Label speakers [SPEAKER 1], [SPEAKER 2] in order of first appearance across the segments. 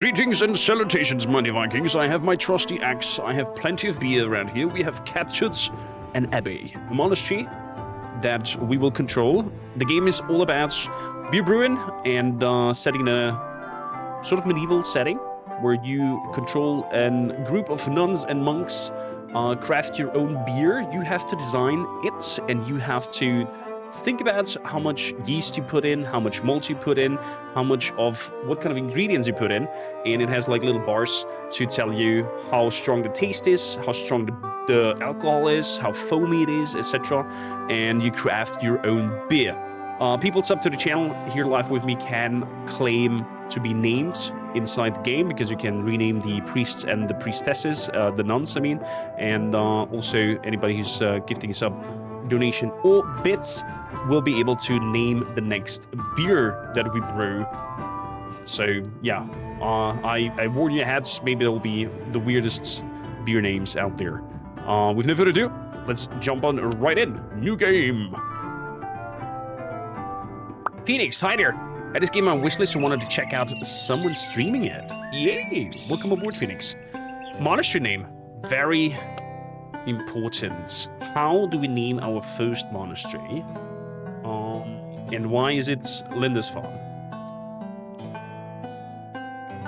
[SPEAKER 1] Greetings and salutations, mighty Vikings. I have my trusty axe. I have plenty of beer around here. We have captured an Abbey, a monastery that we will control. The game is all about beer brewing and setting a sort of medieval setting where you control a group of nuns and monks, craft your own beer. You have to design it, and you have to think about how much yeast you put in, how much malt you put in, how much of what kind of ingredients you put in, and it has like little bars to tell you how strong the taste is, how strong the alcohol is, how foamy it is, etc. And you craft your own beer. People sub to the channel here live with me can claim to be named inside the game, because you can rename the priests and the priestesses, the nuns I mean, and also anybody who's gifting a sub donation or bits will be able to name the next beer that we brew. So yeah, I warn you ahead, maybe there will be the weirdest beer names out there. With no further ado, let's jump on right in. New game. Phoenix, hi there. I just gave my wishlist and wanted to check out someone streaming it. Yay! Welcome aboard, Phoenix. Monastery name, very important. How do we name our first monastery? And why is it Lindisfarne?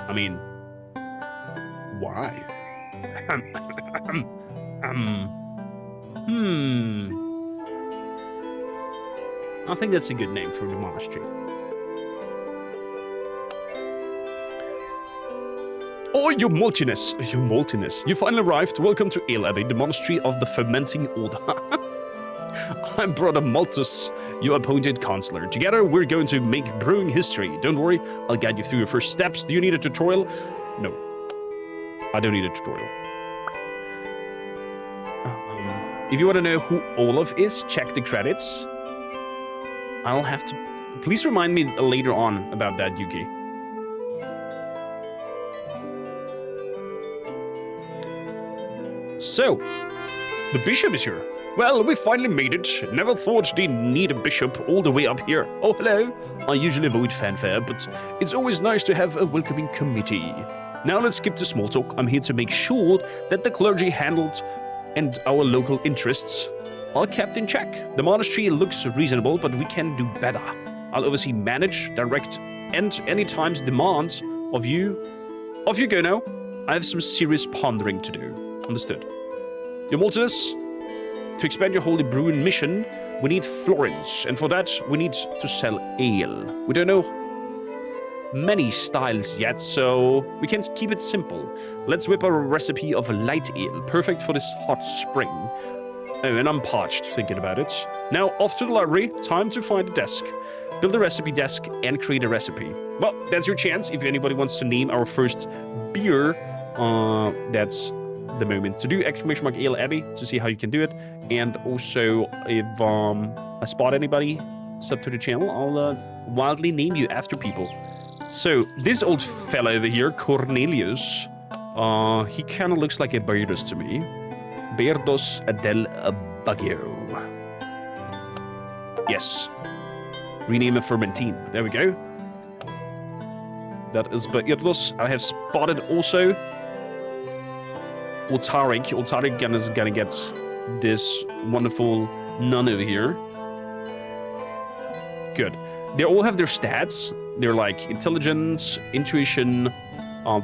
[SPEAKER 1] I mean, why? I think that's a good name for the monastery. Oh, your maltiness, your maltiness. You finally arrived. Welcome to Abbey, the monastery of the fermenting order. I brought a Maltus, your appointed counselor. Together, we're going to make brewing history. Don't worry, I'll guide you through your first steps. Do you need a tutorial? No, I don't need a tutorial. If you want to know who Olaf is, check the credits. I'll have to... Please remind me later on about that, Yuki. So, the bishop is here. Well, we finally made it. Never thought they'd need a bishop all the way up here. Oh, hello. I usually avoid fanfare, but it's always nice to have a welcoming committee. Now let's skip the small talk. I'm here to make sure that the clergy handled and our local interests are kept in check. The monastery looks reasonable, but we can do better. I'll oversee, manage, direct, and any time's demands of you. Off you go now. I have some serious pondering to do. Understood. Your Maltiness, to expand your holy brewing mission, we need florins, and for that, we need to sell ale. We don't know many styles yet, so we can keep it simple. Let's whip up a recipe of a light ale, perfect for this hot spring. Oh, and I'm parched thinking about it. Now, off to the library, time to find a desk. Build a recipe desk and create a recipe. Well, that's your chance. If anybody wants to name our first beer, that's the moment to do. !Ale Abbey to see how you can do it. And also, if I spot anybody sub to the channel, I'll wildly name you after people. So, this old fella over here, Cornelius, he kind of looks like a Beardos to me. Beardos del Baggio. Yes. Rename a Fermentine. There we go. That is Beardos. I have spotted also Otarik. Otarik is gonna get this wonderful nun over here. Good. They all have their stats. They're like intelligence, intuition,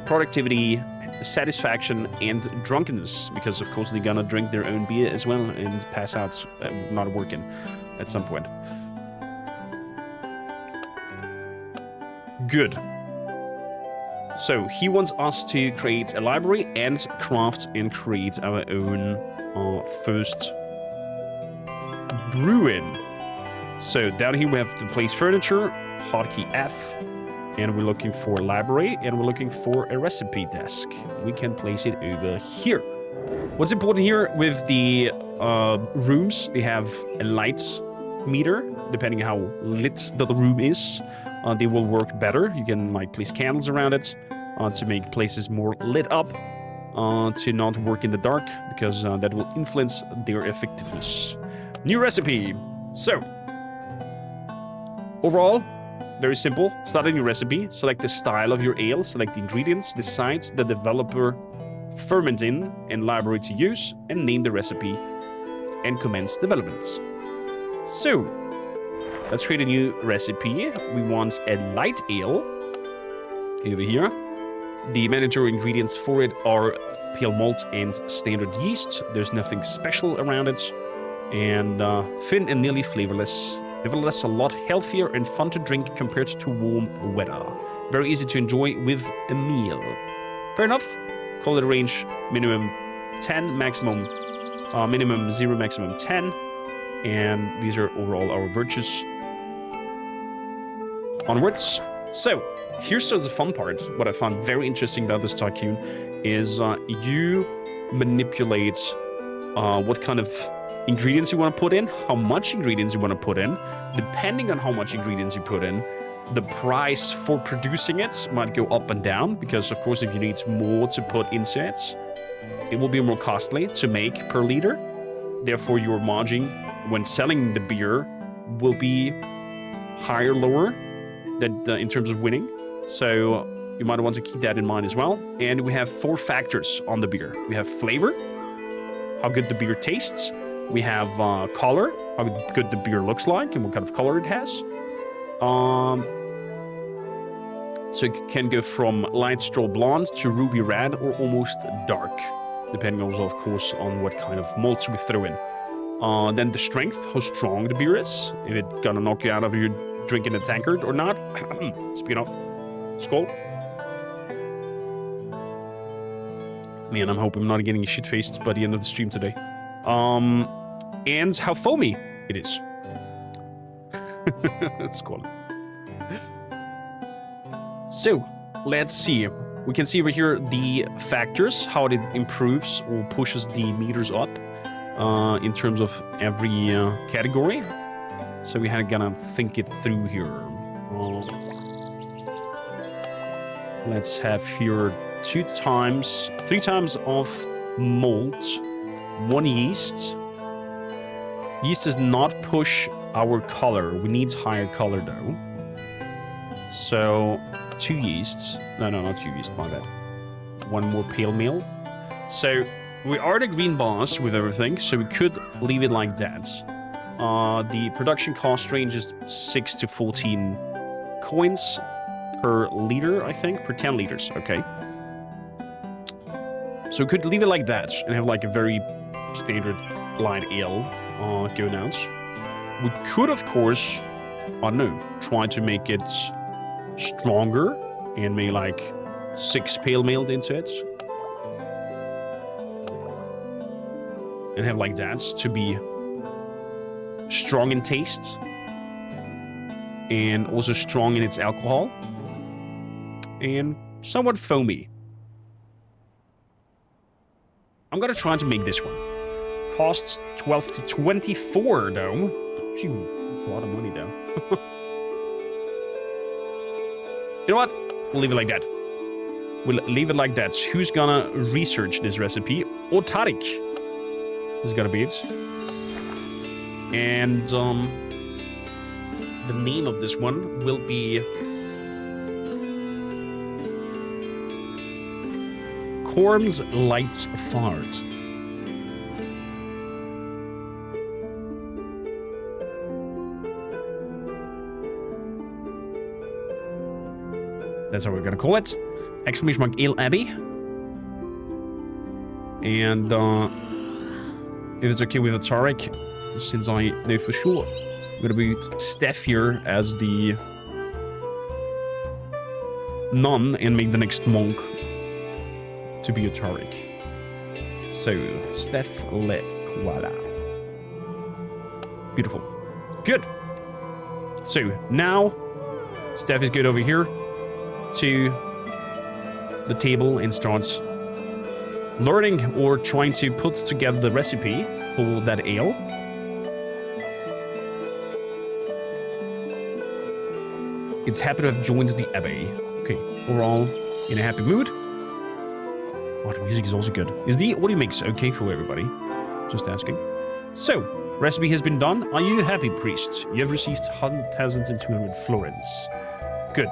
[SPEAKER 1] productivity, satisfaction, and drunkenness. Because of course they're gonna drink their own beer as well and pass out, not working at some point. Good. So, he wants us to create a library and craft and create our own first brewing. So, down here we have to place furniture, hotkey F, and we're looking for a library, and we're looking for a recipe desk. We can place it over here. What's important here with the rooms, they have a light meter, depending how lit the room is. They will work better. You can like place candles around it to make places more lit up, to not work in the dark, because that will influence their effectiveness. New recipe. So, overall, very simple. Start a new recipe, select the style of your ale, select the ingredients, the sites the developer ferment in and library to use, and name the recipe and commence developments. So, let's create a new recipe. We want a light ale over here. The mandatory ingredients for it are pale malt and standard yeast. There's nothing special around it. And thin and nearly flavorless. Nevertheless, a lot healthier and fun to drink compared to warm weather. Very easy to enjoy with a meal. Fair enough. Quality range, minimum 10, maximum, minimum 0, maximum 10. And these are overall our virtues. Onwards. So, here starts the fun part. What I found very interesting about this Tycoon is you manipulate what kind of ingredients you want to put in, how much ingredients you want to put in. Depending on how much ingredients you put in, the price for producing it might go up and down, because of course if you need more to put into it, it will be more costly to make per liter. Therefore your margin when selling the beer will be higher, lower than in terms of winning. So you might want to keep that in mind as well. And we have 4 factors on the beer. We have flavor, how good the beer tastes. We have color, how good the beer looks like and what kind of color it has. So it can go from light straw blonde to ruby red or almost dark, depending also, of course, on what kind of malts we throw in. Then the strength, how strong the beer is, if it's gonna knock you out of your drinking a tankard or not. Speaking of, skål. Man, I'm hoping I'm not getting shit-faced by the end of the stream today. And how foamy it is. Skål. So, let's see. We can see over here the factors, how it improves or pushes the meters up in terms of every category. So we had gonna think it through here. Let's have here 3 times of malt, 1 yeast. Yeast does not push our color. We need higher color though. So 2 yeasts. No, not 2 yeast, my bad. 1 more pale meal. So we are the green boss with everything, so we could leave it like that. The production cost range is 6 to 14 coins per liter, I think, per 10 liters, okay. So we could leave it like that and have like a very standard light ale going out. We could, of course, I don't know, try to make it stronger and make like 6 pale maled into it. And have like that to be strong in taste and also strong in its alcohol and somewhat foamy. I'm gonna try to make this one. Costs 12 to 24 though. Phew, that's a lot of money though. You know what? We'll leave it like that. We'll leave it like that. Who's gonna research this recipe? Or Tariq is gonna be it. And the name of this one will be Korm's Lights Fart. That's how we're gonna call it. Exclamation mark Ale Abbey. And if it's okay with Tariq, since I know for sure, I'm gonna be Steph here as the nun and make the next monk to be a Tariq. So, Steph le voila. Beautiful. Good. So, now, Steph is good over here to the table and starts learning or trying to put together the recipe for that ale. It's happy to have joined the Abbey. Okay, we're all in a happy mood. Oh, the music is also good. Is the audio mix okay for everybody? Just asking. So, recipe has been done. Are you happy, priest? You have received 1,200 florins. Good.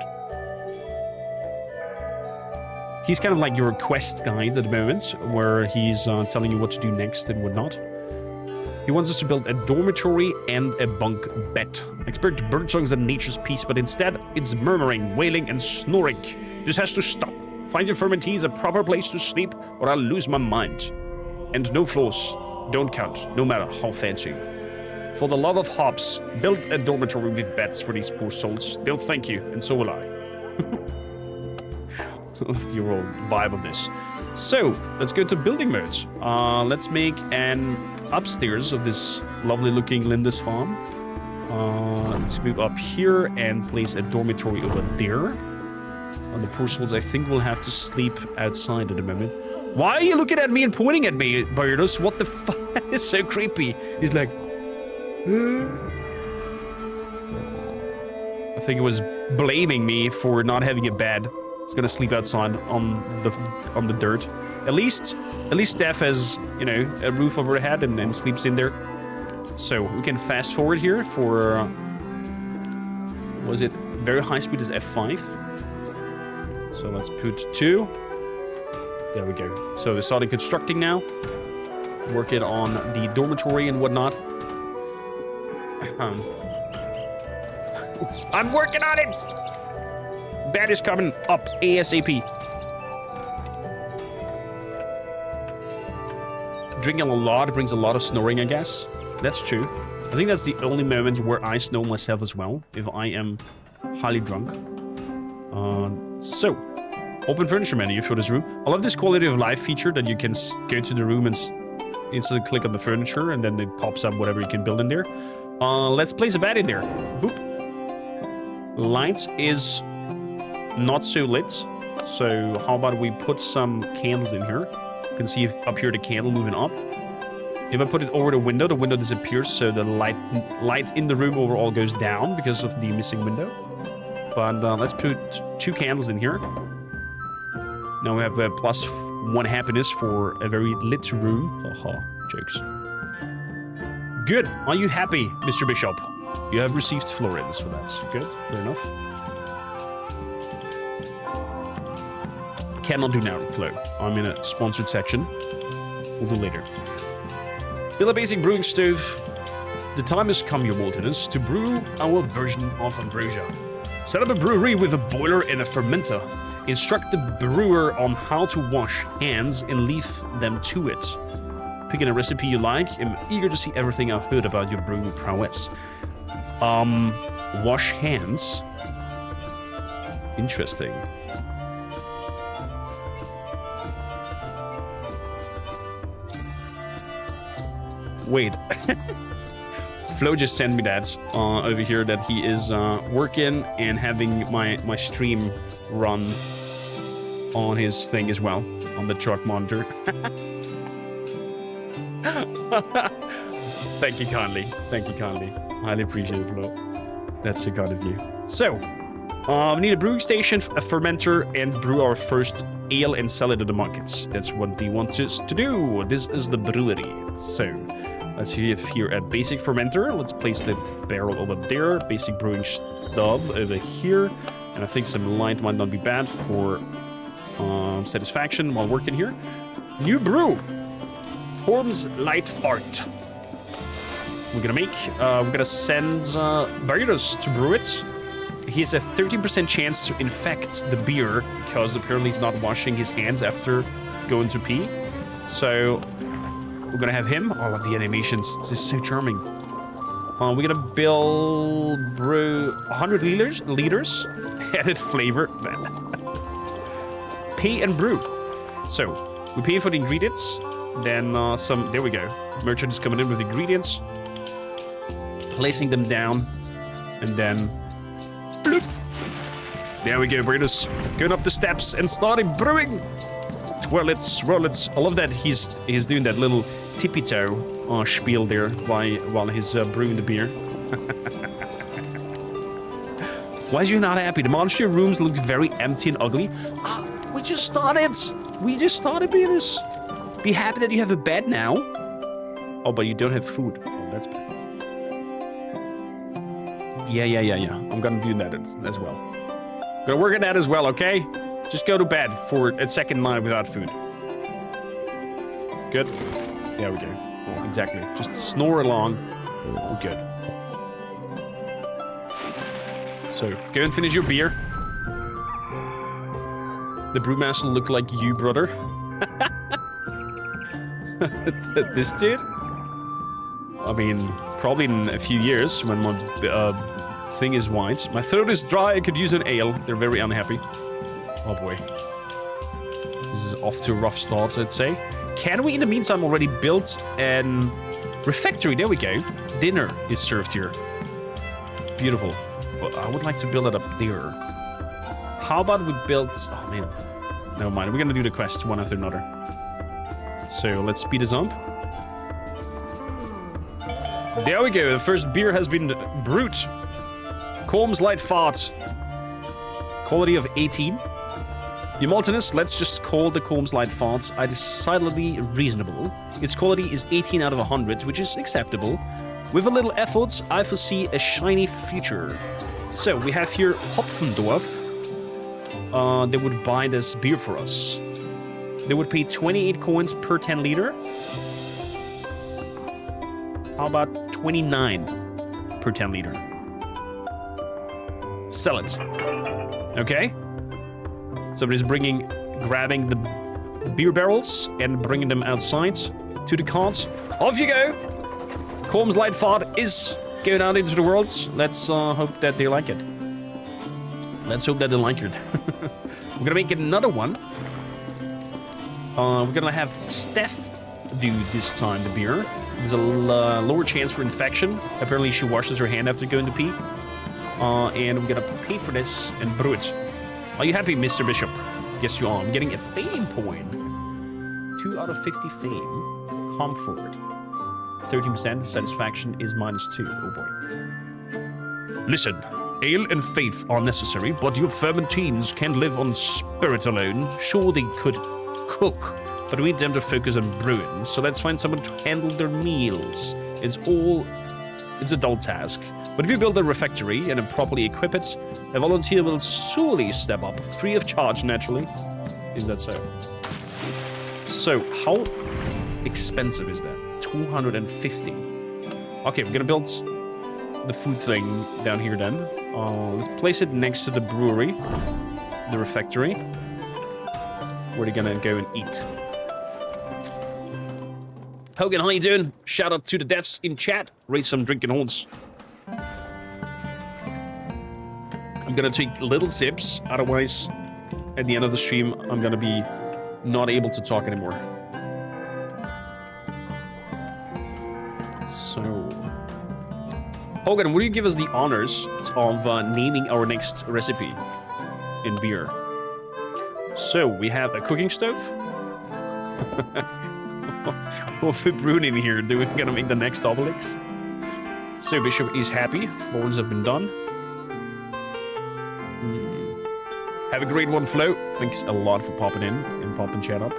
[SPEAKER 1] He's kind of like your quest guide at the moment, where he's telling you what to do next and whatnot. He wants us to build a dormitory and a bunk bed. Expect bird songs and nature's peace, but instead it's murmuring, wailing, and snoring. This has to stop. Find your fermentees a proper place to sleep, or I'll lose my mind. And no floors. Don't count, no matter how fancy. For the love of hops, build a dormitory with beds for these poor souls. They'll thank you, and so will I. I love the overall vibe of this. So, let's go to building modes. Let's make an upstairs of this lovely looking Lindis farm. Let's move up here and place a dormitory over there. On the poor souls, I think we'll have to sleep outside at the moment. Why are you looking at me and pointing at me, Byrdos? What the fuck? It's so creepy. He's like... I think it was blaming me for not having a bed. It's gonna sleep outside on the dirt. At least Steph has, you know, a roof over her head and sleeps in there. So we can fast forward here for was it very high speed is F5. So let's put 2. There we go. So they're starting constructing now. Working on the dormitory and whatnot. I'm working on it! Bed is coming up ASAP. Drinking a lot brings a lot of snoring, I guess. That's true. I think that's the only moment where I snore myself as well, if I am highly drunk. So, open furniture menu for this room. I love this quality of life feature that you can go to the room and instantly click on the furniture, and then it pops up whatever you can build in there. Let's place a bed in there. Boop. Light is not so lit, so how about we put some candles in here? You can see up here the candle moving up. If I put it over the window disappears, so the light in the room overall goes down because of the missing window. But let's put 2 candles in here. Now we have a +1 happiness for a very lit room. Haha, jokes. Good. Are you happy, Mr. Bishop? You have received florins for that. Good. Fair enough. Cannot do now, Flo. I'm in a sponsored section. We'll do later. Build a basic brewing stove. The time has come, your maltiness, to brew our version of ambrosia. Set up a brewery with a boiler and a fermenter. Instruct the brewer on how to wash hands and leave them to it. Picking a recipe you like. I'm eager to see everything I've heard about your brewing prowess. Wash hands. Interesting. Wait. Flo just sent me that over here that he is working and having my stream run on his thing as well, on the truck monitor. Thank you kindly. Thank you kindly. Highly appreciate it, Flo. That's so kind of you. So, we need a brewing station, a fermenter, and brew our first ale and sell it to the markets. That's what they want us to do. This is the brewery. So, let's see here a basic fermenter. Let's place the barrel over there. Basic brewing stove over here. And I think some light might not be bad for satisfaction while working here. New brew. Horm's Light Fart. We're gonna send Byrdos to brew it. He has a 13% chance to infect the beer because apparently he's not washing his hands after going to pee. So we're gonna have him. I love the animations. This is so charming. We're gonna brew 100 liters. Added flavor. Pay and brew. So we pay for the ingredients. Then there we go. Merchant is coming in with ingredients. Placing them down. And then bloop. There we go, Byrdos. Going up the steps and starting brewing. Twirl it, swirl it. I love that he's doing that little tippy toe spiel there while he's brewing the beer. Why is you not happy? The monastery rooms look very empty and ugly. We just started. We just started, Byrdos. Be happy that you have a bed now. Oh, but you don't have food. Oh, that's bad. Yeah. I'm gonna do that as well. Gonna work on that as well, okay? Just go to bed for a second night without food. Good. There we go. Oh, exactly. Just snore along. Oh, good. So, go and finish your beer. The brewmaster look like you, brother. This dude? I mean, probably in a few years when my thing is white. My throat is dry, I could use an ale. They're very unhappy. Oh boy. This is off to a rough start, I'd say. Can we, in the meantime, already build an refectory? There we go. Dinner is served here. Beautiful. Well, I would like to build it up there. How about we build... Oh, man. Never mind. We're gonna do the quests one after another. So, let's speed this up. There we go. The first beer has been brewed. Colm's Light Fart. Quality of 18. The maltiness, let's just call the Colm's Light Fart decidedly reasonable. Its quality is 18 out of 100, which is acceptable. With a little effort, I foresee a shiny future. So, we have here Hopfendorf. They would buy this beer for us. They would pay 28 coins per 10 liter. How about 29 per 10 liter? Sell it. Okay. Somebody's grabbing the beer barrels and bringing them outside to the cart. Off you go. Colm's Light Fart is going out into the world. Let's hope that they like it. Let's hope that they like it. We're gonna make another one. We're gonna have Steph do this time the beer. There's a lower chance for infection. Apparently she washes her hand after going to pee. And we're gonna pay for this and brew it. Are you happy, Mr. Bishop? Yes, you are. I'm getting a fame point. 2 out of 50 fame. Comfort. 13% satisfaction is -2. Oh boy. Listen, ale and faith are necessary, but your fermentines can't live on spirit alone. Sure, they could cook, but we need them to focus on brewing, so let's find someone to handle their meals. It's a dull task. But if you build a refectory and properly equip it, a volunteer will surely step up, free of charge, naturally. Is that so? So, how expensive is that? 250. Okay, we're gonna build the food thing down here then. Let's place it next to the brewery, the refectory. Where they're gonna go and eat. Hogan, how you doing? Shout out to the devs in chat. Raise some drinking horns. I'm gonna take little sips, otherwise at the end of the stream I'm gonna be not able to talk anymore. So, Hogan, will you give us the honors of naming our next recipe in beer? So, we have a cooking stove. What we brewing in here? We're gonna make the next Obelix. So, Bishop is happy. Floors have been done. Have a great one, Flo. Thanks a lot for popping in and popping chat up.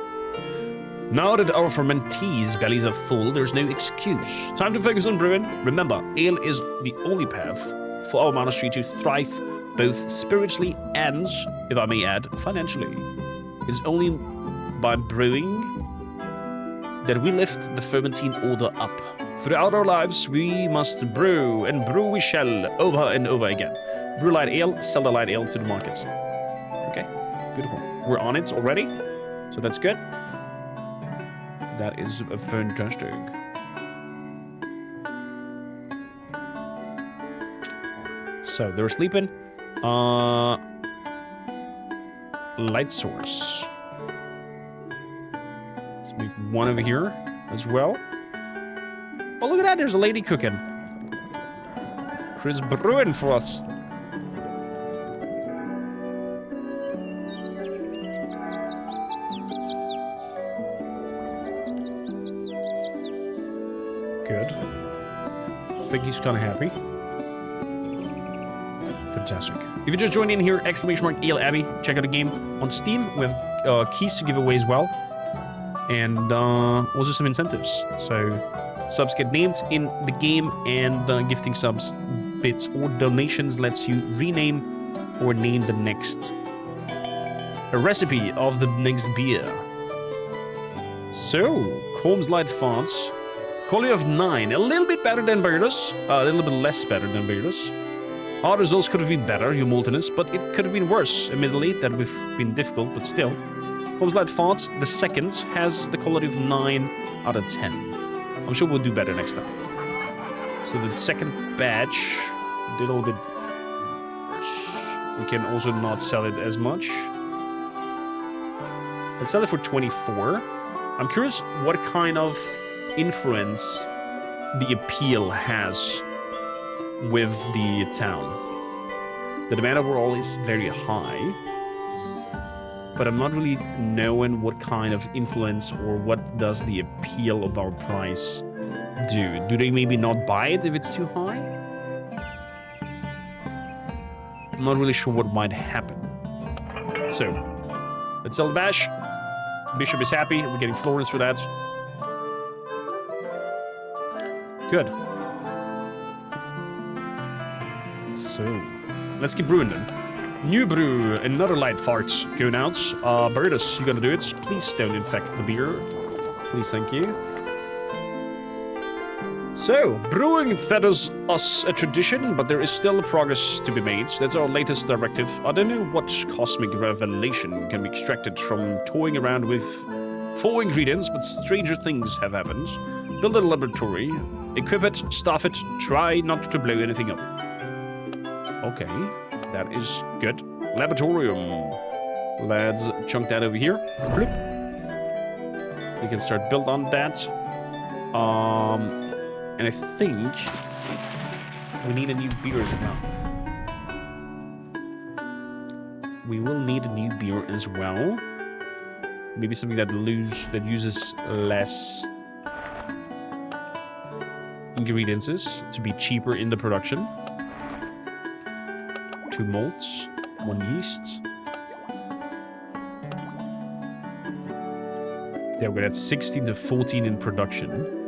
[SPEAKER 1] Now that our fermentees' bellies are full, there's no excuse. Time to focus on brewing. Remember, ale is the only path for our monastery to thrive, both spiritually and, if I may add, financially. It's only by brewing that we lift the fermentine order up. Throughout our lives, we must brew, and brew we shall, over and over again. Brew light ale, sell the light ale to the markets. Okay, beautiful. We're on it already, so that's good. That is fantastic. So, they're sleeping. Light source. Let's make one over here as well. Oh, look at that, there's a lady cooking. Chris brewing for us. Good. I think he's kind of happy. Fantastic. If you just joined in here, !Ale Abbey, check out the game on Steam. We have keys to give away as well. And also some incentives. So subs get named in the game, and gifting subs, bits, or donations lets you rename or name the next a recipe of the next beer. So, Combs Light Fonts, quality of 9, a little bit better than Beardus, a little bit less better than Beardus. Our results could have been better, your maltiness, but it could have been worse. Admittedly, that would have been difficult, but still. Combs Light Fonts, the second, has the quality of 9 out of 10. I'm sure we'll do better next time. So the second batch did a little bit worse. We can also not sell it as much. Let's sell it for 24. I'm curious what kind of influence the appeal has with the town. The demand overall is very high, but I'm not really knowing what kind of influence or what does the appeal of our price do. Do they maybe not buy it if it's too high? I'm not really sure what might happen. So, let's sell the bash. Bishop is happy. We're getting Florence for that. Good. So, let's keep brewing then. New brew, another light fart going out. Bertus, you gonna do it? Please don't infect the beer. Please, thank you. So, brewing feathers us a tradition, but there is still progress to be made. That's our latest directive. I don't know what cosmic revelation can be extracted from toying around with 4 ingredients, but stranger things have happened. Build a laboratory, equip it, staff it, try not to blow anything up. Okay, that is good. Laboratorium. Let's chunk that over here. Bloop. We can start build on that. And I think we need a new beer as well. We will need a new beer as well. Maybe something that uses less ingredients to be cheaper in the production. 2 malts, 1 yeast. There we go. That's 16 to 14 in production.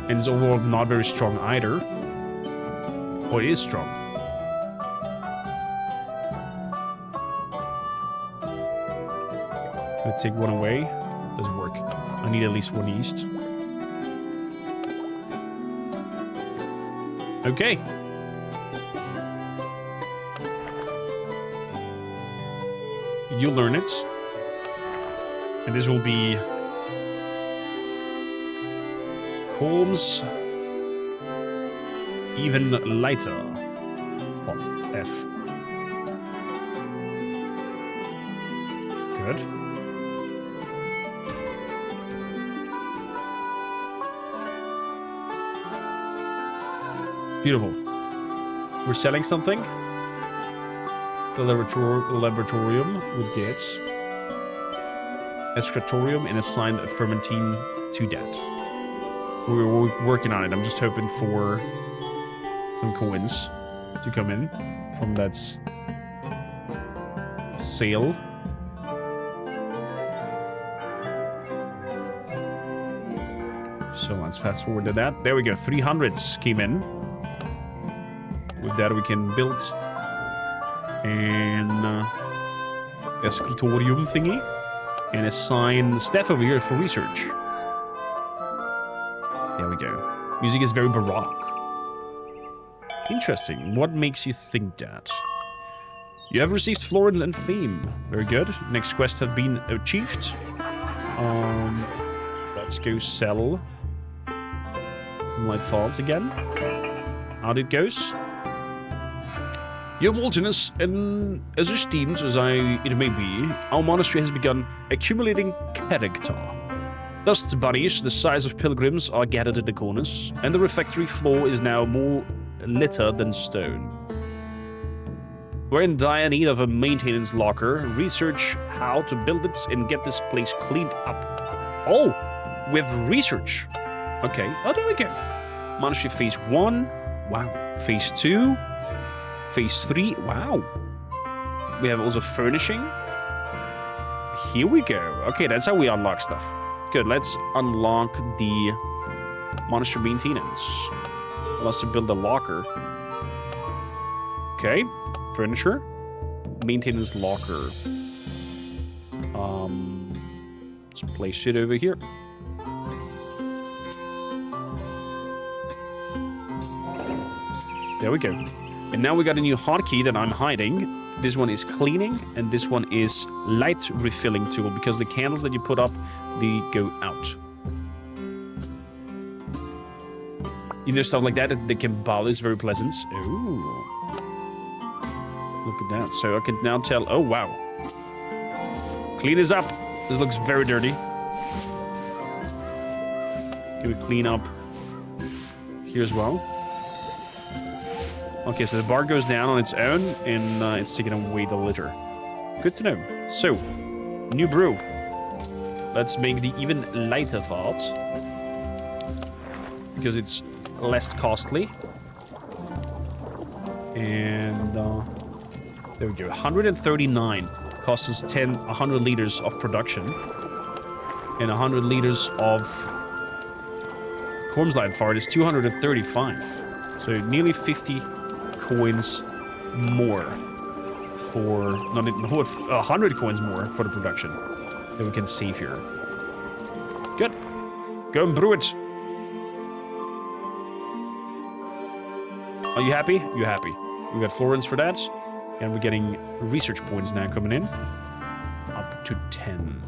[SPEAKER 1] And it's overall not very strong either. Oh, it is strong. Let's take 1 away. Doesn't work. I need at least 1 yeast. Okay. You learn it. And this will be Combs even lighter. Oh, F. Good. Beautiful. We're selling something. The laboratorium with dates. Excretorium and assign a fermentine to that. We're working on it. I'm just hoping for some coins to come in from that sale. So let's fast forward to that. There we go. 300s came in. With that, we can build an excretorium thingy and assign staff over here for research. There we go. Music is very baroque. Interesting. What makes you think that? You have received Florence and Theme. Very good. Next quest has been achieved. Let's go sell some light faults again. How it goes? Your Maltiness, and as esteemed as it may be, our monastery has begun accumulating character. Dust bunnies, the size of pilgrims, are gathered in the corners, and the refectory floor is now more litter than stone. We're in dire need of a maintenance locker. Research how to build it and get this place cleaned up. Oh, with research. Okay, oh, there we go. Monastery phase 1. Wow. Phase 2. Phase 3. Wow. We have also furnishing. here we go. Okay, that's how we unlock stuff. Good, let's unlock the monastery maintenance. Let's build a locker. Okay, furniture. Maintenance locker. Let's place it over here. There we go. And now we got a new hotkey that I'm hiding. This one is cleaning, and this one is light refilling tool, because the candles that you put up, they go out. You know, stuff like that they can bother is very pleasant. Ooh. Look at that. So I can now tell, oh wow. Clean this up. This looks very dirty. Can we clean up here as well? Okay, so the bar goes down on its own, and it's taking away the litter. Good to know. So, new brew. Let's make the even lighter part, because it's less costly. And there we go. 139 costs us 100 liters of production, and 100 liters of Cormslide fart is 235. So nearly 50 coins more for, not 100 coins more for the production that we can save here. Good. Go and brew it. Are you happy? You happy? We got Florence for that, and we're getting research points now coming in. Up to 10.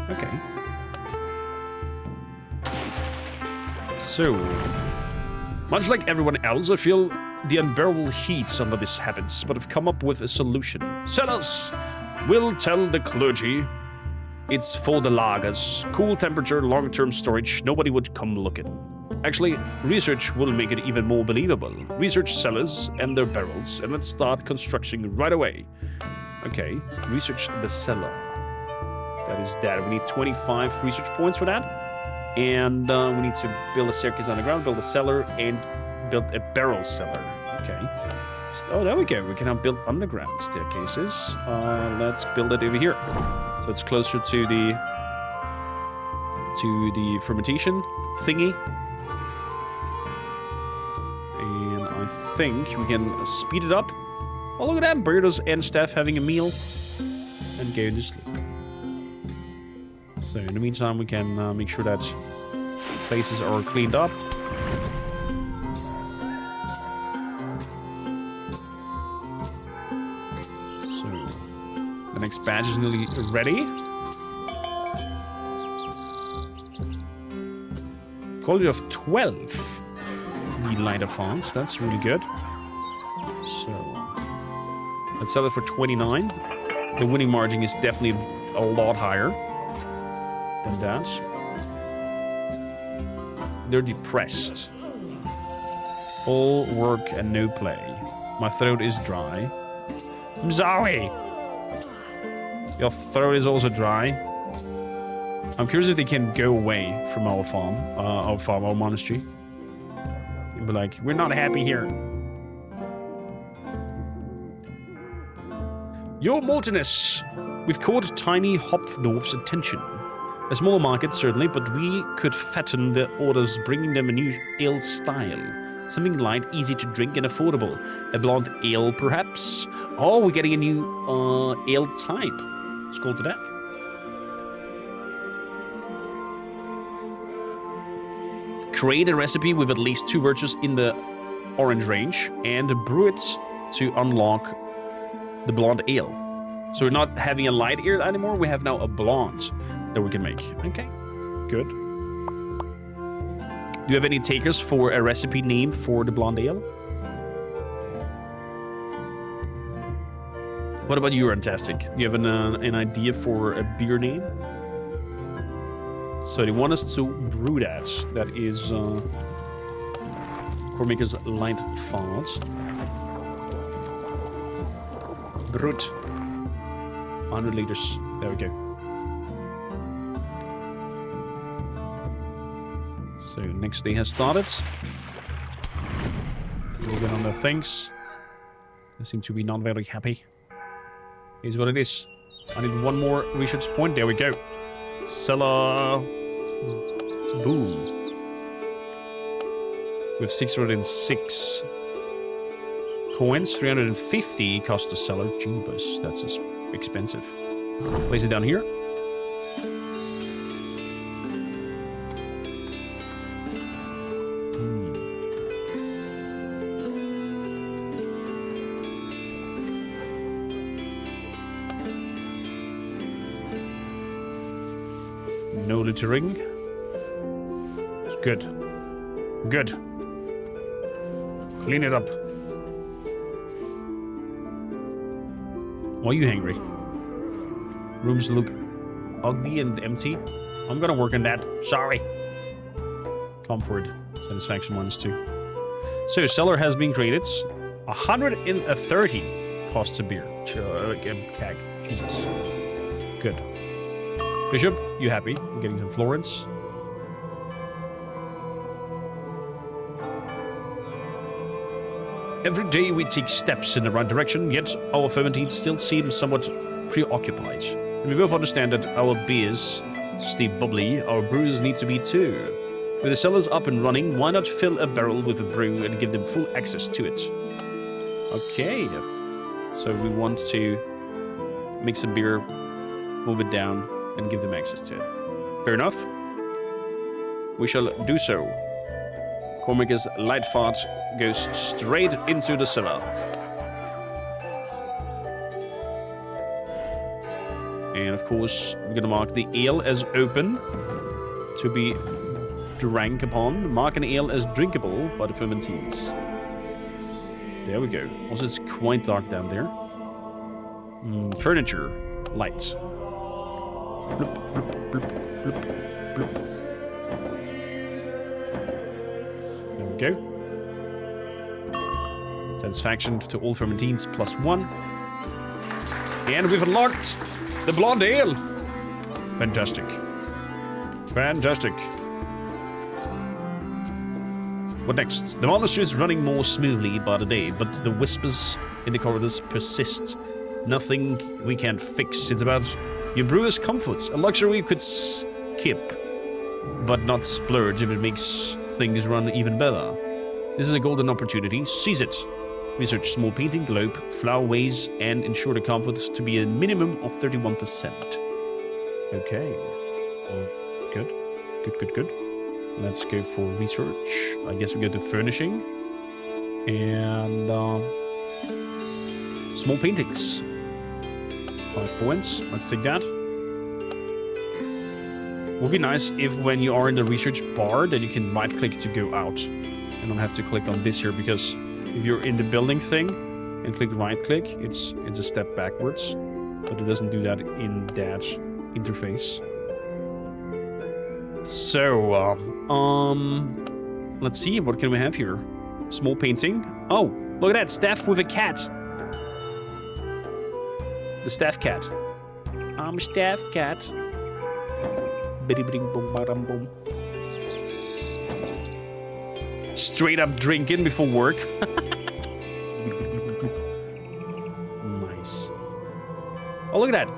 [SPEAKER 1] Okay. So, much like everyone else, I feel the unbearable heat under this habits, but I've come up with a solution. Sellers will tell the clergy it's for the lagers. Cool temperature, long-term storage, nobody would come looking. Actually, research will make it even more believable. Research cellars and their barrels, and let's start construction right away. Okay, research the cellar. That is that. We need 25 research points for that. And we need to build a staircase underground, build a cellar, and build a barrel cellar. Okay. Oh, there we go. We can now build underground staircases. Let's build it over here. So it's closer to the fermentation thingy. And I think we can speed it up. Oh, look at that. Birdos and staff having a meal and going to sleep. So in the meantime, we can make sure that places are cleaned up. So the next badge is nearly ready. Quality of 12. The lighter fonts, that's really good. So let's sell it for 29. The winning margin is definitely a lot higher than that. They're depressed. All work and no play. My throat is dry. I'm sorry. Your throat is also dry. I'm curious if they can go away from our farm, our monastery. They'll be like, we're not happy here. Your maltiness. We've caught Tiny Hopfdorf's attention. A smaller market, certainly, but we could fatten the orders, bringing them a new ale style. Something light, easy to drink, and affordable. A blonde ale, perhaps? Oh, we're getting a new ale type. Let's go to that. Create a recipe with at least 2 virtues in the orange range, and brew it to unlock the blonde ale. So we're not having a light ale anymore, we have now a blonde that we can make. Okay, good. Do you have any takers for a recipe name for the blonde ale? What about you, Rantastic? Do you have an idea for a beer name? So they want us to brew that. That is Cormaker's Light Fart. Brut. 100 liters. There we go. So next day has started. We'll get on the things. They seem to be not very happy. Here's what it is. I need one more research point. There we go. Cellar. Boom. We have 606 coins. 350 cost the cellar. Jeebus, that's expensive. Place it down here. No littering. It's good. Good. Clean it up. Why are you hungry? Rooms look ugly and empty. I'm gonna work on that. Sorry. Comfort. Satisfaction -2. So, cellar has been created. 130 costs a beer. Keg. Jesus. Good. Bishop, you happy? You're getting some florins. Every day we take steps in the right direction, yet our fermentees still seem somewhat preoccupied. And we both understand that our beers, to stay bubbly, our brews need to be too. With the cellars up and running, why not fill a barrel with a brew and give them full access to it? Okay. So we want to mix a beer, move it down, and give them access to it. Fair enough. We shall do so. Cormac's light fart goes straight into the cellar. And of course, we're gonna mark the ale as open to be drank upon. Mark an ale as drinkable by the fermentees. There we go. Also, it's quite dark down there. Furniture. Light. Bloop, bloop, bloop, bloop, bloop. There we go. Satisfaction to all fermentees +1. And we've unlocked the blonde ale. Fantastic. Fantastic. What next? The monastery is running more smoothly by the day, but the whispers in the corridors persist. Nothing we can't fix. It's about your brewer's comfort, a luxury you could skip, but not splurge if it makes things run even better. This is a golden opportunity. Seize it. Research small painting, globe, flower ways, and ensure the comfort to be a minimum of 31%. Okay. Good. Good. Let's go for research. I guess we go to furnishing. And small paintings. 5 points. Let's take that. Would be nice if when you are in the research bar that you can right click to go out. And don't have to click on this here, because if you're in the building thing and click right click, it's a step backwards. But it doesn't do that in that interface. So, let's see, what can we have here? Small painting. Oh, look at that, staff with a cat. The staff cat. I'm a staff cat. Biddy bing boom badam boom. Straight up drinking before work. Nice. Oh, look at that.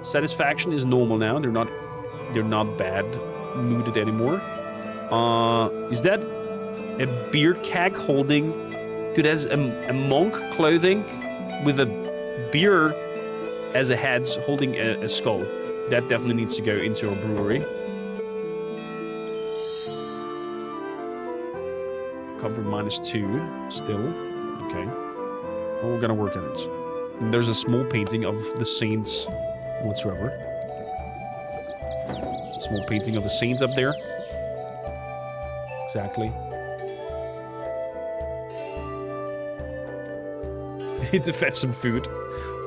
[SPEAKER 1] Satisfaction is normal now. They're not bad mooded anymore. Is that a beer keg holding? Dude, that's a monk clothing with a beer as a head holding a skull. That definitely needs to go into a brewery. Comfort -2 still. Okay. Well, we're gonna work on it. And there's a small painting of the saints whatsoever. Small painting of the saints up there. Exactly. Need to fetch some food.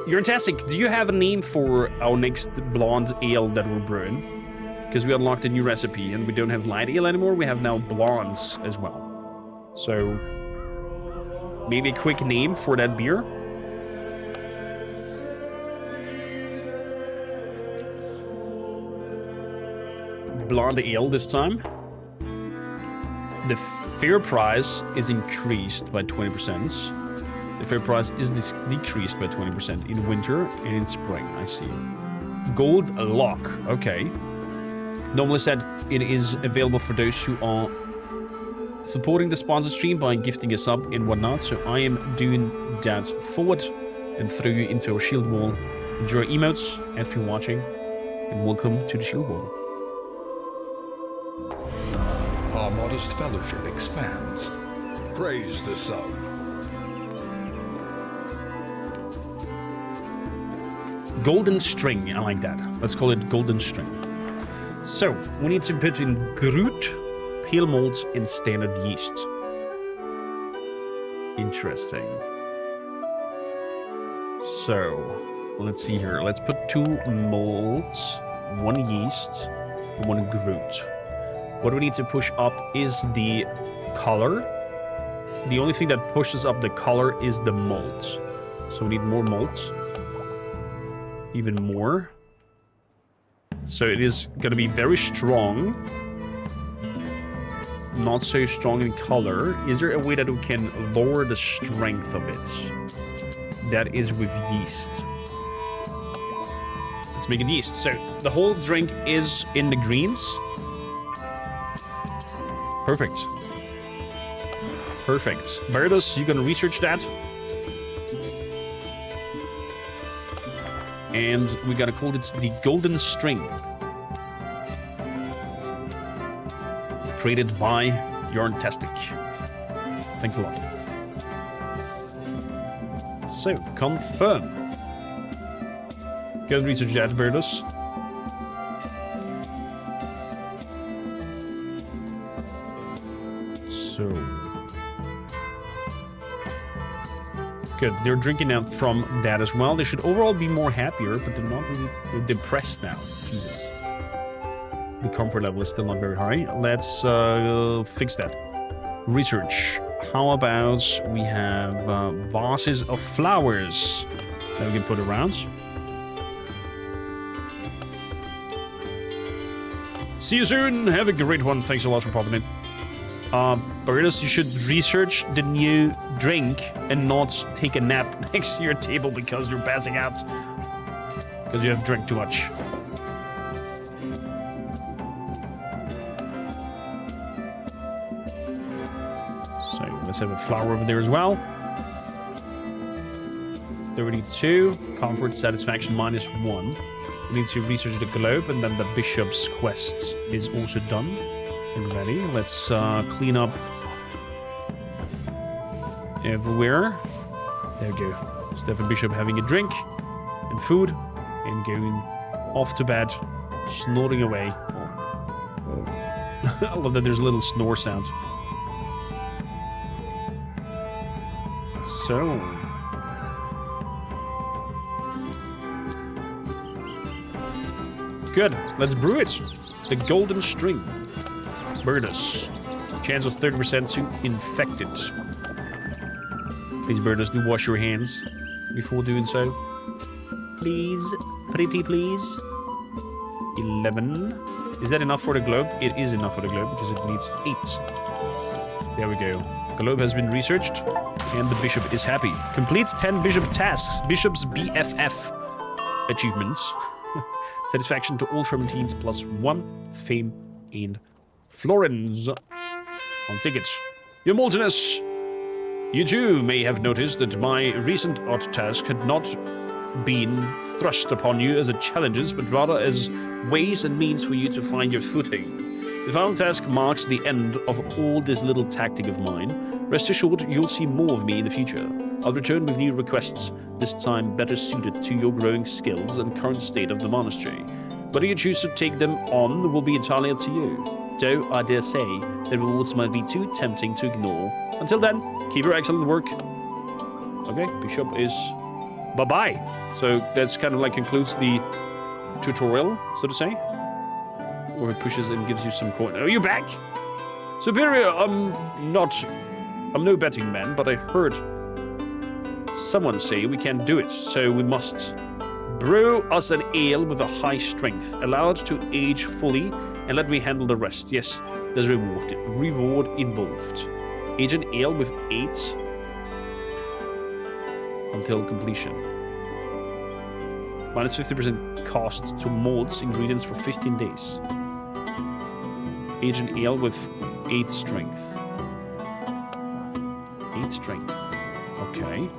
[SPEAKER 1] You're fantastic. Do you have a name for our next blonde ale that we're brewing? Because we unlocked a new recipe and we don't have light ale anymore. We have now blondes as well. So, maybe a quick name for that beer? Blonde ale this time. The fair price is increased by 20%. The fair price is decreased by 20% in winter and in spring, I see. Gold lock. Okay. Normally said it is available for those who are supporting the sponsor stream by gifting a sub and whatnot. So I am doing that forward and throw you into our shield wall. Enjoy emotes, and if you're watching, and welcome to the shield wall.
[SPEAKER 2] Our modest fellowship expands. Praise the sun.
[SPEAKER 1] Golden string, I like that. Let's call it golden string. So, we need to put in Groot, pale malt, and standard yeast. Interesting. So, let's see here. Let's put 2 malts, 1 yeast, and 1 Groot. What we need to push up is the color. The only thing that pushes up the color is the malt. So we need more malt. Even more. So it is going to be very strong. Not so strong in color. Is there a way that we can lower the strength of it? That is with yeast. Let's make it yeast. So the whole drink is in the greens. Perfect. Perfect. Berdus, you gonna research that? And we gotta call it the golden string. Created by Yarntastic. Thanks a lot. So, confirm. Go and research that, Berdus. So... Good, they're drinking out from that as well. They should overall be more happier, but they're not really... They're depressed now. Jesus. The comfort level is still not very high. Let's fix that. Research. How about we have vases of flowers that we can put around. See you soon. Have a great one. Thanks a lot for popping in. Berdus, you should research the new drink and not take a nap next to your table because you're passing out. Because you have drank too much. So let's have a flower over there as well. 32. Comfort, satisfaction, -1. We need to research the globe, and then the bishop's quest is also done. Ready. Let's clean up everywhere. There we go. Stefan Bishop having a drink and food and going off to bed, snoring away. Oh. I love that there's a little snore sound. So. Good. Let's brew it. The golden string. Berdus. Chance of 30% to infect it. Please, Berdus, do wash your hands before doing so. Please. Pretty please. 11. Is that enough for the globe? It is enough for the globe because it needs 8. There we go. Globe has been researched and the bishop is happy. Complete 10 bishop tasks. Bishop's BFF achievements. Satisfaction to all fermentines +1. Fame and Florence. On tickets. Your Molteness, you too may have noticed that my recent odd task had not been thrust upon you as a challenge, but rather as ways and means for you to find your footing. The final task marks the end of all this little tactic of mine. Rest assured, you'll see more of me in the future. I'll return with new requests, this time better suited to your growing skills and current state of the monastery. Whether you choose to take them on will be entirely up to you. Though I dare say the rewards might be too tempting to ignore. Until then, keep your excellent work. Okay, Bishop is bye-bye. So that's kind of like concludes the tutorial, so to say. Or it pushes and gives you some coin. Oh, you're back? Superior, I'm no betting man, but I heard someone say we can't do it, so we must brew us an ale with a high strength, allowed to age fully, and let me handle the rest. Yes, there's reward involved. Age an ale with 8 until completion. Minus 50% cost to malts ingredients for 15 days. Age an ale with 8 strength. 8 strength. Okay.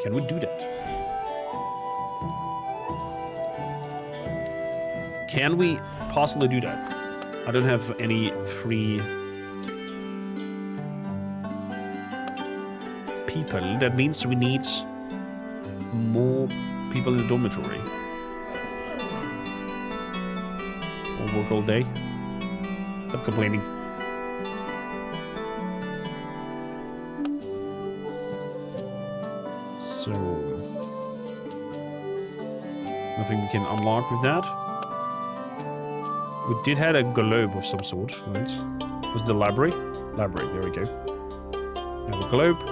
[SPEAKER 1] Can we do that? Can we possibly do that? I don't have any free people. That means we need more people in the dormitory. Or work all day. Stop complaining. So nothing we can unlock with that. We did have a globe of some sort, right? Was the library? Library, there we go. Have a globe.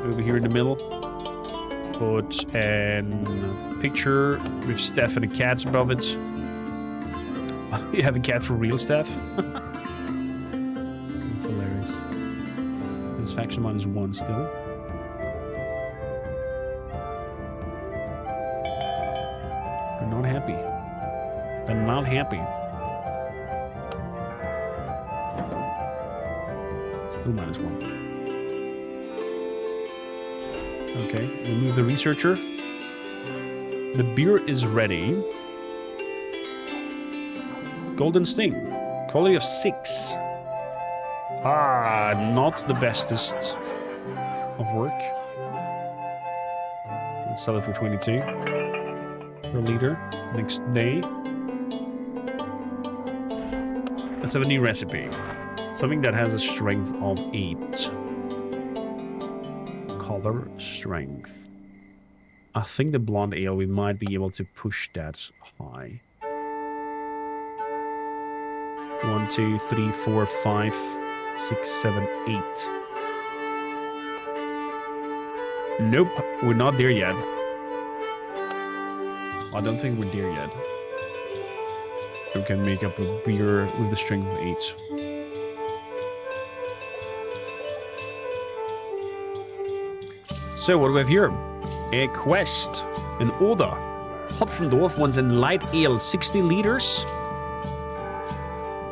[SPEAKER 1] Over here in the middle. Put a picture with Steph and a cat above it. You have a cat for real, Steph? That's hilarious. Satisfaction -1 still. They're not happy. They're not happy. Still -1. Okay, remove the researcher. The beer is ready. Golden Sting. Quality of 6. Ah, not the bestest of work. Let's sell it for 22 per liter. Next day. Let's have a new recipe. Something that has a strength of 8. Color strength. I think the blonde ale, we might be able to push that high. 1, 2, 3, 4, 5, 6, 7, 8. Nope, we're not there yet. I don't think we're there yet. We can make up a beer with the strength of 8. So, what do we have here? A quest. An order. Hopfendorf wants a light ale, 60 liters.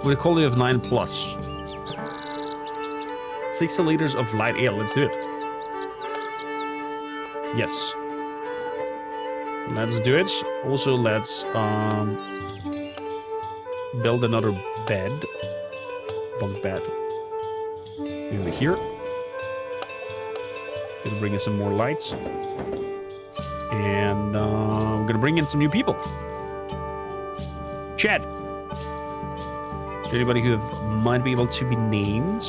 [SPEAKER 1] With a quality of 9 plus. 60 liters of light ale. Let's do it. Yes. Let's do it. Also, let's build another bed. Bunk bed. Over here. Gonna bring in some more lights. And I'm gonna bring in some new people. Chat. Is there anybody who might be able to be named?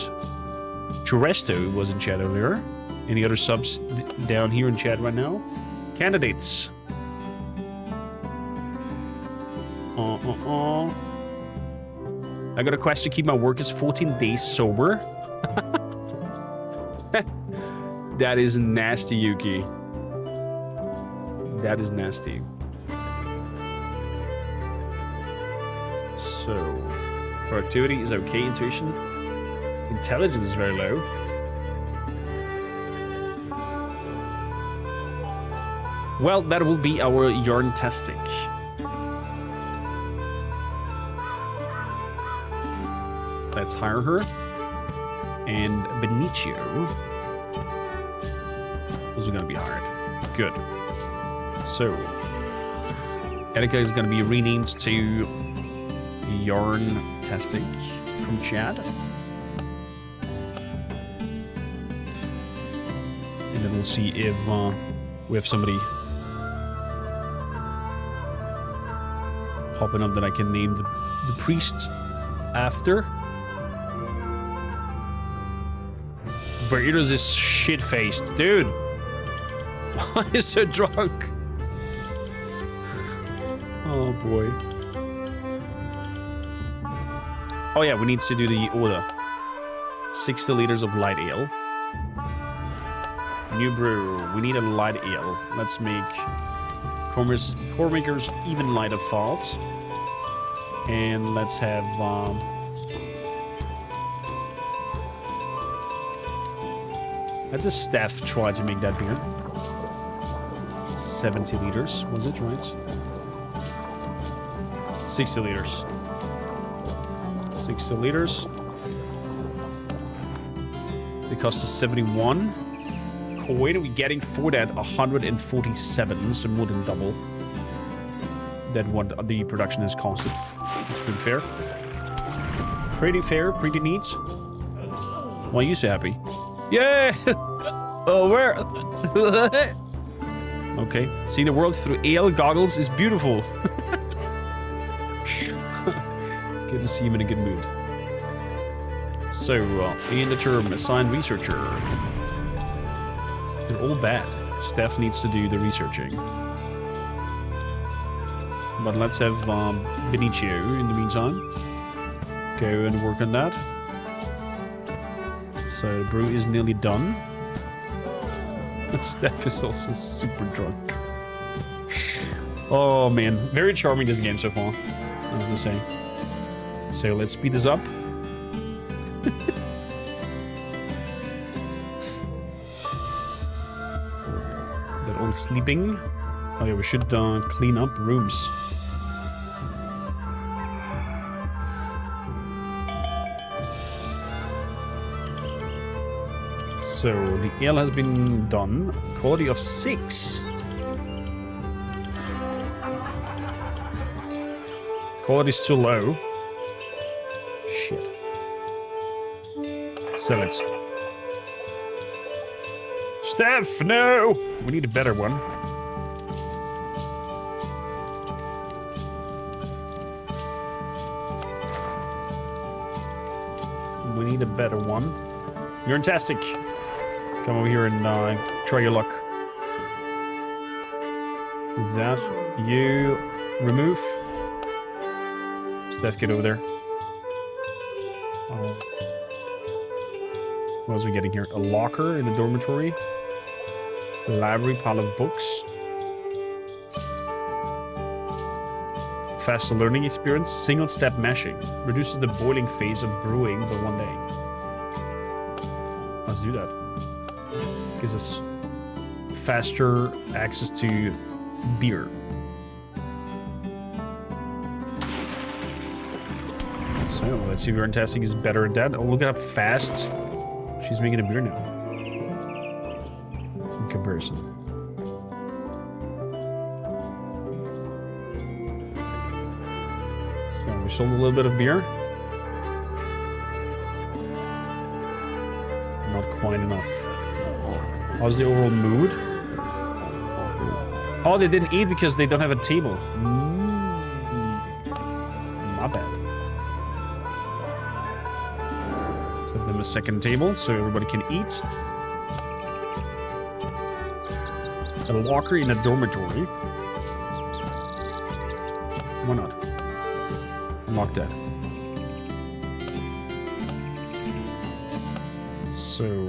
[SPEAKER 1] Juresto was in chat earlier. Any other subs down here in chat right now? Candidates. I got a quest to keep my workers 14 days sober. That is nasty, Yuki. That is nasty. So, productivity is okay, intuition. Intelligence is very low. Well, that will be our yarn testing. Let's hire her. And Benicio also gonna be hired. Good. So, Erika is gonna be renamed to yarn testing from Chad. And then we'll see if we have somebody popping up that I can name the priest after. Burritos is shit-faced, dude. Why is so drunk? Oh boy. Oh yeah, we need to do the order. 60 liters of light ale. New brew. We need a light ale. Let's make Kormakrtv even lighter fault. And let's have let's a staff try to make that beer. 70 liters, was it, right? 60 liters. 60 liters. It costs us 71. Coin, we're getting for that 147, so more than double than what the production has costed. It's pretty fair. Pretty fair, pretty neat. Why are you so happy? Yeah! Oh, where? Okay. Seeing the world through ale goggles is beautiful. Good to see him in a good mood. So, in the term, assigned researcher. They're all bad. Steph needs to do the researching. But let's have Benicio in the meantime. Go and work on that. So, the brew is nearly done. Steph is also super drunk. Oh man, very charming this game so far, I have to say. So let's speed this up. They're all sleeping. Oh yeah, we should clean up rooms. So, the ale has been done. Quality of 6. Quality is too low. Shit. Sell it. Steph, no! We need a better one. We need a better one. You're fantastic. Come over here and try your luck. With that, you remove. Steph, get over there. What else are we getting here? A locker in the dormitory. Library, pile of books. Faster learning experience. Single step mashing. Reduces the boiling phase of brewing by 1 day. Let's do that. Gives us faster access to beer. So let's see if our testing is better at that. Oh, look at how fast she's making a beer now. In comparison. So we sold a little bit of beer. Not quite enough. How's the overall mood? Oh, they didn't eat because they don't have a table. Not bad. So give them a second table so everybody can eat. A locker in a dormitory. Why not? Unlock that. So...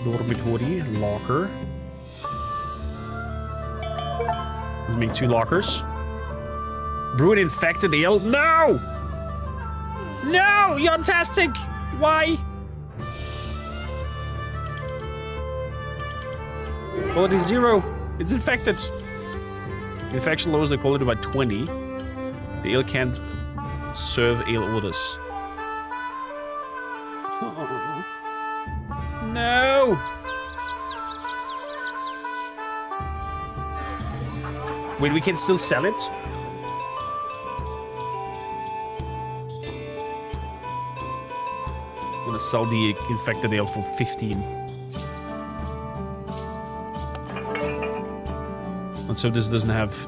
[SPEAKER 1] dormitory, locker. Let's make 2 lockers. Brew an infected ale? No! No! You're fantastic! Why? Quality 0. It's infected. Infection lowers the quality by 20. The ale can't serve ale orders. No! Wait, we can still sell it? I'm gonna sell the infected ale for 15. And so this doesn't have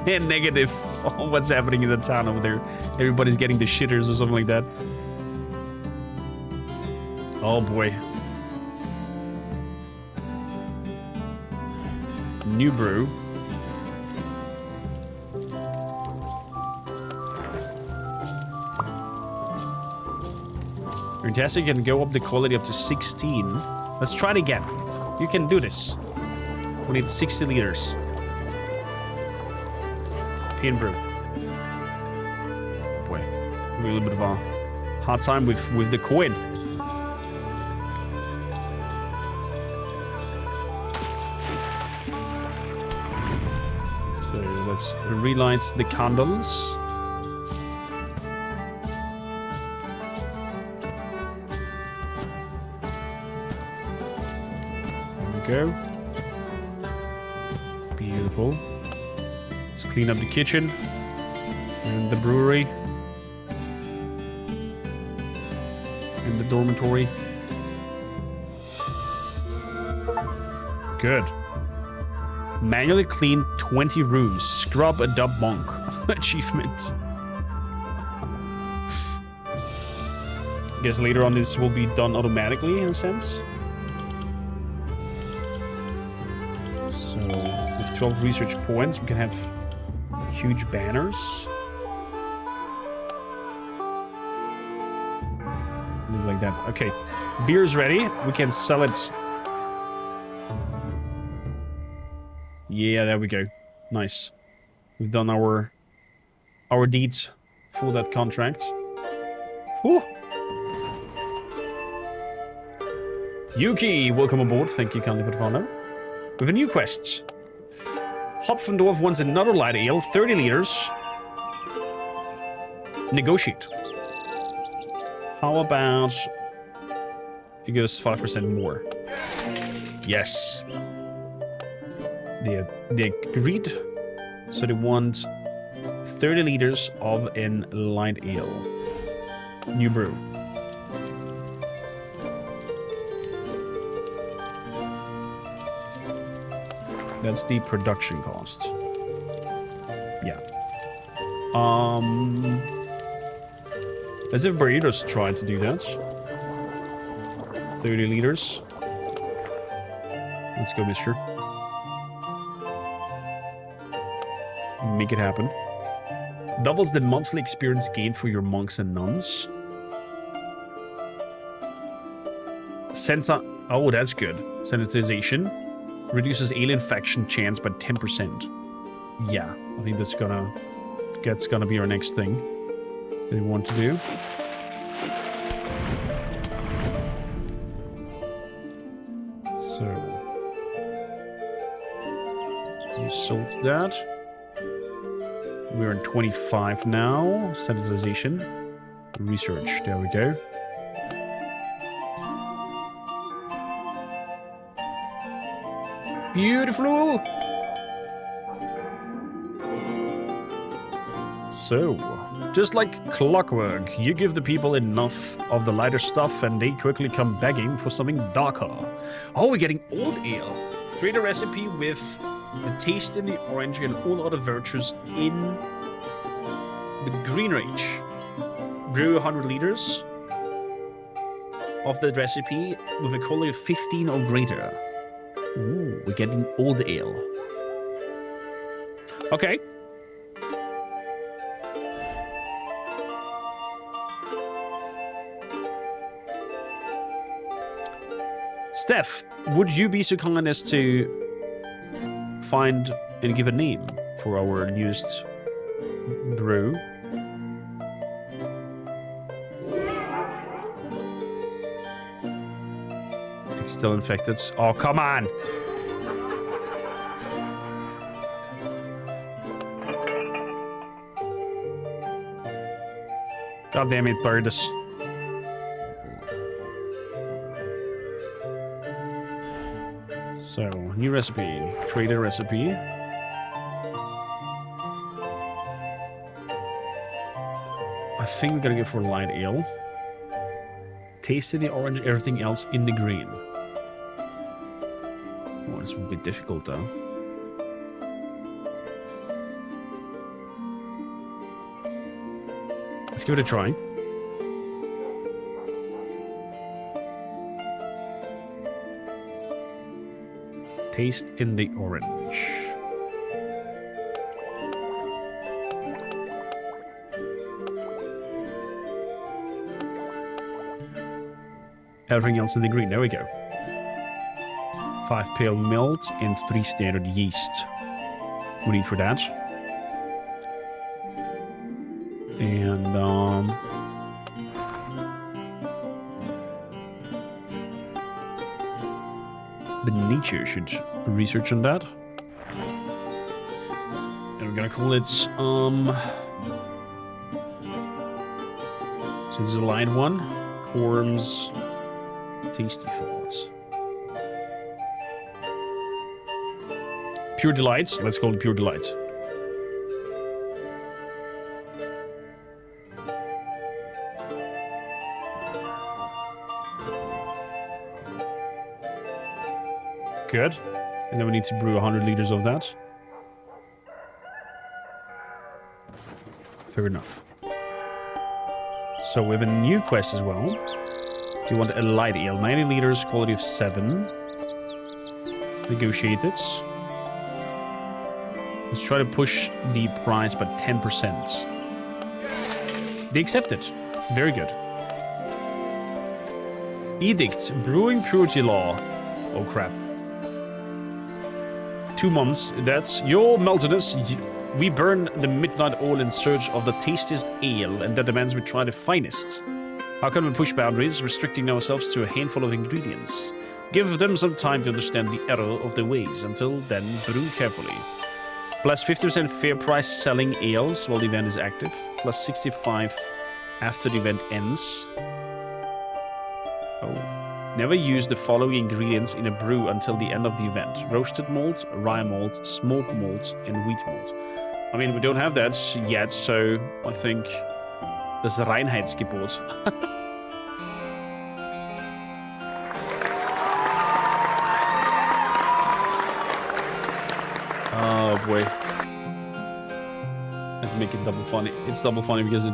[SPEAKER 1] a negative on what's happening in the town over there. Everybody's getting the shitters or something like that. Oh boy. New brew. Fantastic, you can go up the quality up to 16. Let's try it again. You can do this. We need 60 liters. Pin brew. Boy, a little bit of a hard time with the coin. Relight the candles. There we go. Beautiful. Let's clean up the kitchen and the brewery and the dormitory. Good. Manually clean 20 rooms. Scrub a dub monk. Achievement. Guess later on this will be done automatically in a sense. So with 12 research points we can have huge banners. Like that. Okay. Beer's ready. We can sell it. Yeah, there we go. Nice. We've done our deeds for that contract. Whew. Yuki, welcome aboard. Thank you kindly for the follow. We have a new quest. Hopfendorf wants another light ale, 30 liters. Negotiate. How about it goes 5% more? Yes. They agreed. So they want 30 liters of an light ale. New brew. That's the production cost. Yeah. Let's have burritos try to do that. 30 liters. Let's go, mister. Make it happen. Doubles the monthly experience gain for your monks and nuns. Oh, that's good. Sensitization. Reduces alien infection chance by 10%. Yeah, I think that's gonna be our next thing that we want to do. So we sold that. We're in 25 now. Sensitization. Research. There we go. Beautiful. So, just like clockwork, you give the people enough of the lighter stuff and they quickly come begging for something darker. Oh, we're getting old ale. Create a recipe with the taste in the orange and all other virtues in the green range. Brew 100 liters of the recipe with a quality of 15 or greater. Ooh, we're getting old ale. Okay. Steph, would you be so kind as to find and give a name for our newest brew? It's still infected. Oh, come on! God damn it, birds. So, new recipe. Create a recipe. I think we're gonna go for light ale. Taste in the orange, everything else in the green. Oh, this would be difficult though. Let's give it a try. Taste in the orange. Everything else in the green. There we go. 5 pale malt and 3 standard yeast. We need for that. And the nature should research on that. There we we're gonna call it, so this is a light one. Corms, tasty thoughts. Pure delights. Let's call it pure delights. Good. And then we need to brew 100 liters of that. Fair enough. So we have a new quest as well. You want a light ale. 90 liters, quality of 7. Negotiate it. Let's try to push the price by 10%. They accept it. Very good. Edict. Brewing purity law. Oh crap. 2 months. That's your meltiness. We burn the midnight oil in search of the tastiest ale, and that demands we try the finest. How can we push boundaries, restricting ourselves to a handful of ingredients? Give them some time to understand the error of their ways. Until then, brew carefully. Plus 50% fair price selling ales while the event is active. Plus 65 after the event ends. Oh. Never use the following ingredients in a brew until the end of the event. Roasted malt, rye malt, smoked malt, and wheat malt. I mean, we don't have that yet, so I think that's the Reinheitsgebot. Oh boy. I have to make it double funny. It's double funny because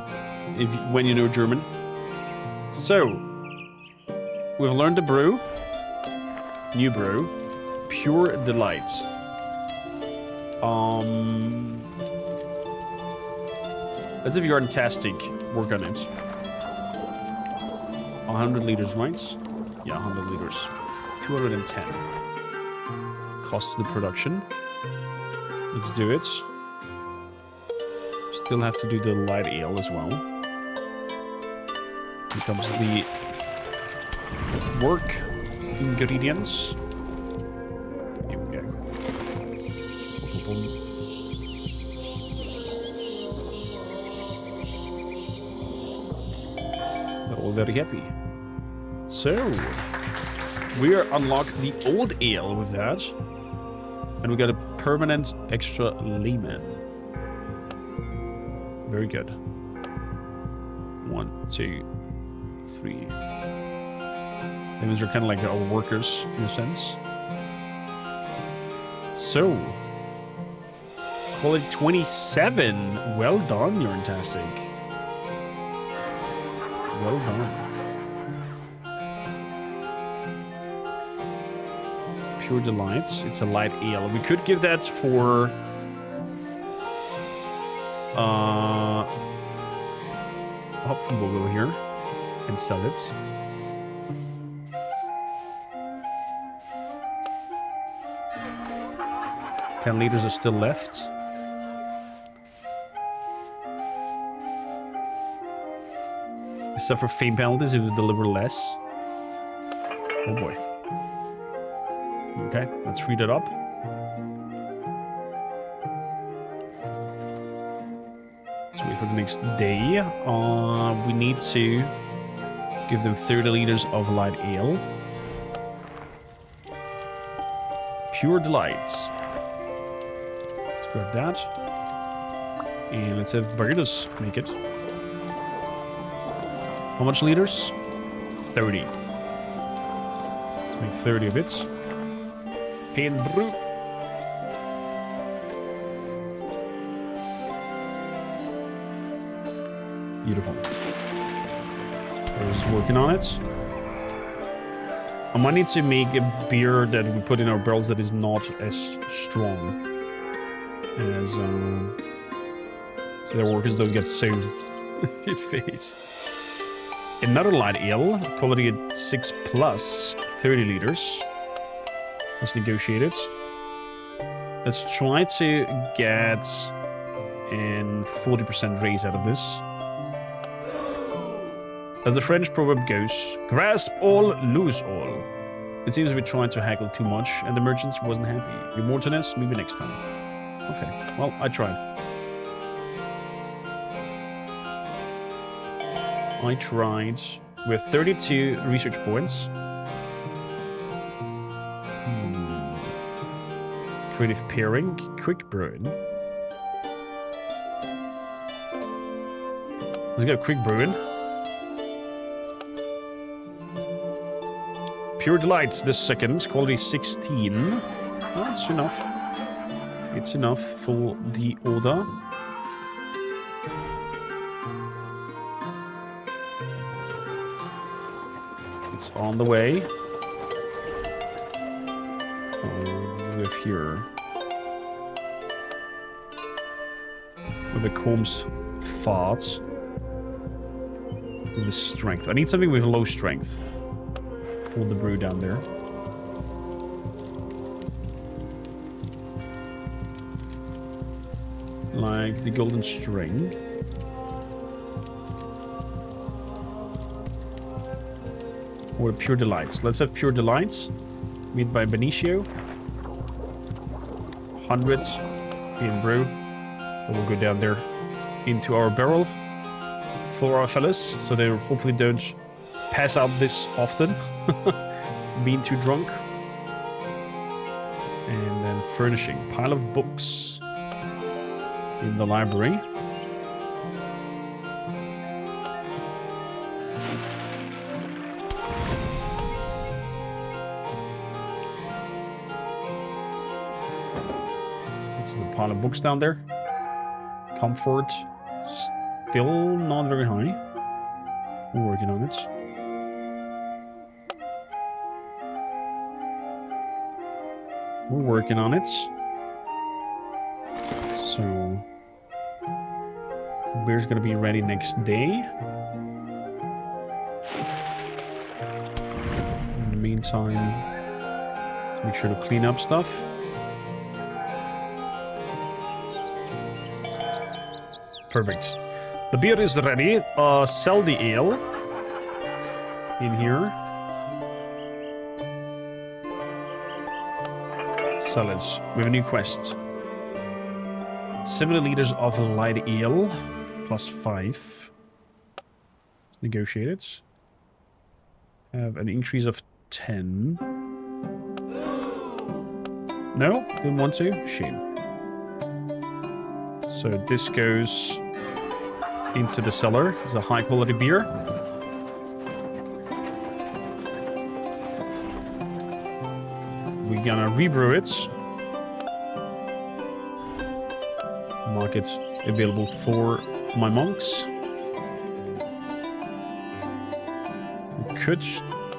[SPEAKER 1] when you know German. So, we've learned to brew. New brew. Pure delight. Let's have Yarntastic work on it. 100 liters, right? Yeah, 100 liters. 210. Costs the production. Let's do it. Still have to do the light ale as well. Here comes the work ingredients. Here we go. They're all very happy. So, we're unlocked the old ale with that. And we got a permanent extra layman. Very good. 1, 2, 3. Lemons are kind of like our workers in a sense. So, quality 27. Well done, you're fantastic. Well done. Pure delights. It's a light ale. We could give that for Hopfenvogel here and sell it. $10 liters are still left. We suffer fame penalties if we deliver less. Oh boy. Okay, let's read it up. Let's wait for the next day. We need to give them 30 liters of light ale. Pure delights. Let's grab that. And let's have Barritos make it. How much liters? 30. Let's make 30 of it. And brew. Beautiful. We're just working on it. I might need to make a beer that we put in our barrels that is not as strong as their workers don't get so shit-faced. Another light ale, quality at 6 plus, 30 liters. Let's negotiate it. Let's try to get a 40% raise out of this. As the French proverb goes, grasp all, lose all. It seems we tried to haggle too much, and the merchants wasn't happy. Be more to this, maybe next time. Okay, well, I tried. I tried. We have 32 research points. Creative pairing, quick brewing. Let's go quick brewing. Pure delights this second, quality 16. Well, that's enough. It's enough for the order. It's on the way. Live here. With the Combs farts. With the strength. I need something with low strength. For the brew down there. Like the golden string. Or pure delights. Let's have pure delights. Made by Benicio. 100 in brew. That will go down there into our barrel for our fellas, so they hopefully don't pass out this often. Being too drunk. And then furnishing. Pile of books in the library. Let's have a pile of books down there. Comfort. Still not very high. We're working on it. We're working on it. So beer's gonna be ready next day. In the meantime, let's make sure to clean up stuff. Perfect. The beer is ready. Sell the ale in here. Sell it. We have a new quest. 70 liters of light ale. Plus 5. Let's negotiate it. Have an increase of 10. No? Didn't want to? Shame. So this goes into the cellar. It's a high quality beer. We're gonna rebrew it. Market available for my monks. We could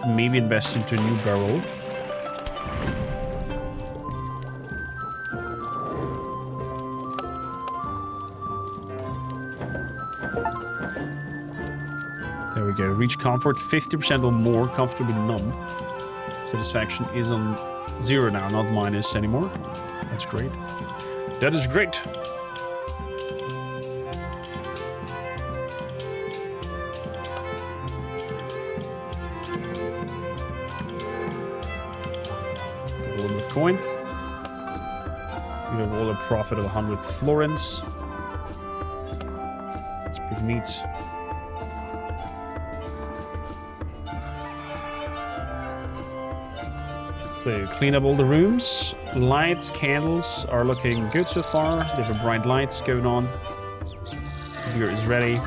[SPEAKER 1] maybe invest into a new barrel. There we go. Reach comfort 50% or more. Comfortably numb. Satisfaction is on 0 now, not minus anymore. That's great. That is great. A little bit of coin. We have all a profit of 100 florins. That's pretty neat. So, clean up all the rooms. Lights, candles are looking good so far. They have a bright lights going on. Beer is ready.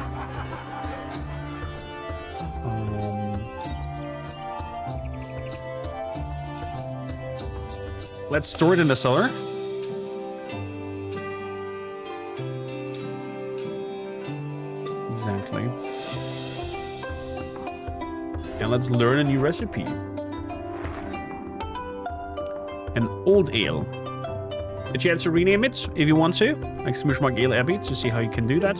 [SPEAKER 1] Let's store it in the cellar. Exactly. And let's learn a new recipe. An old ale. A chance to rename it if you want to. Like Ale Abbey to see how you can do that.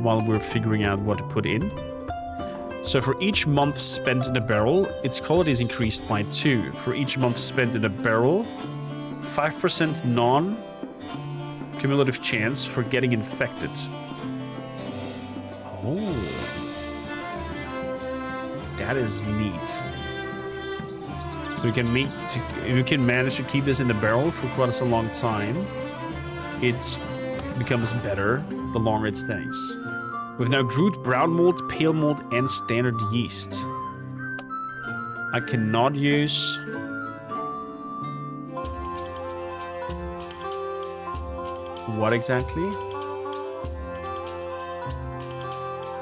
[SPEAKER 1] While we're figuring out what to put in. So for each month spent in a barrel, its quality is increased by 2. For each month spent in a barrel, 5% non-cumulative chance for getting infected. Oh. That is neat. So you can manage to keep this in the barrel for quite a long time. It becomes better the longer it stays. We've now brewed brown malt, pale malt, and standard yeast. I cannot use... What exactly?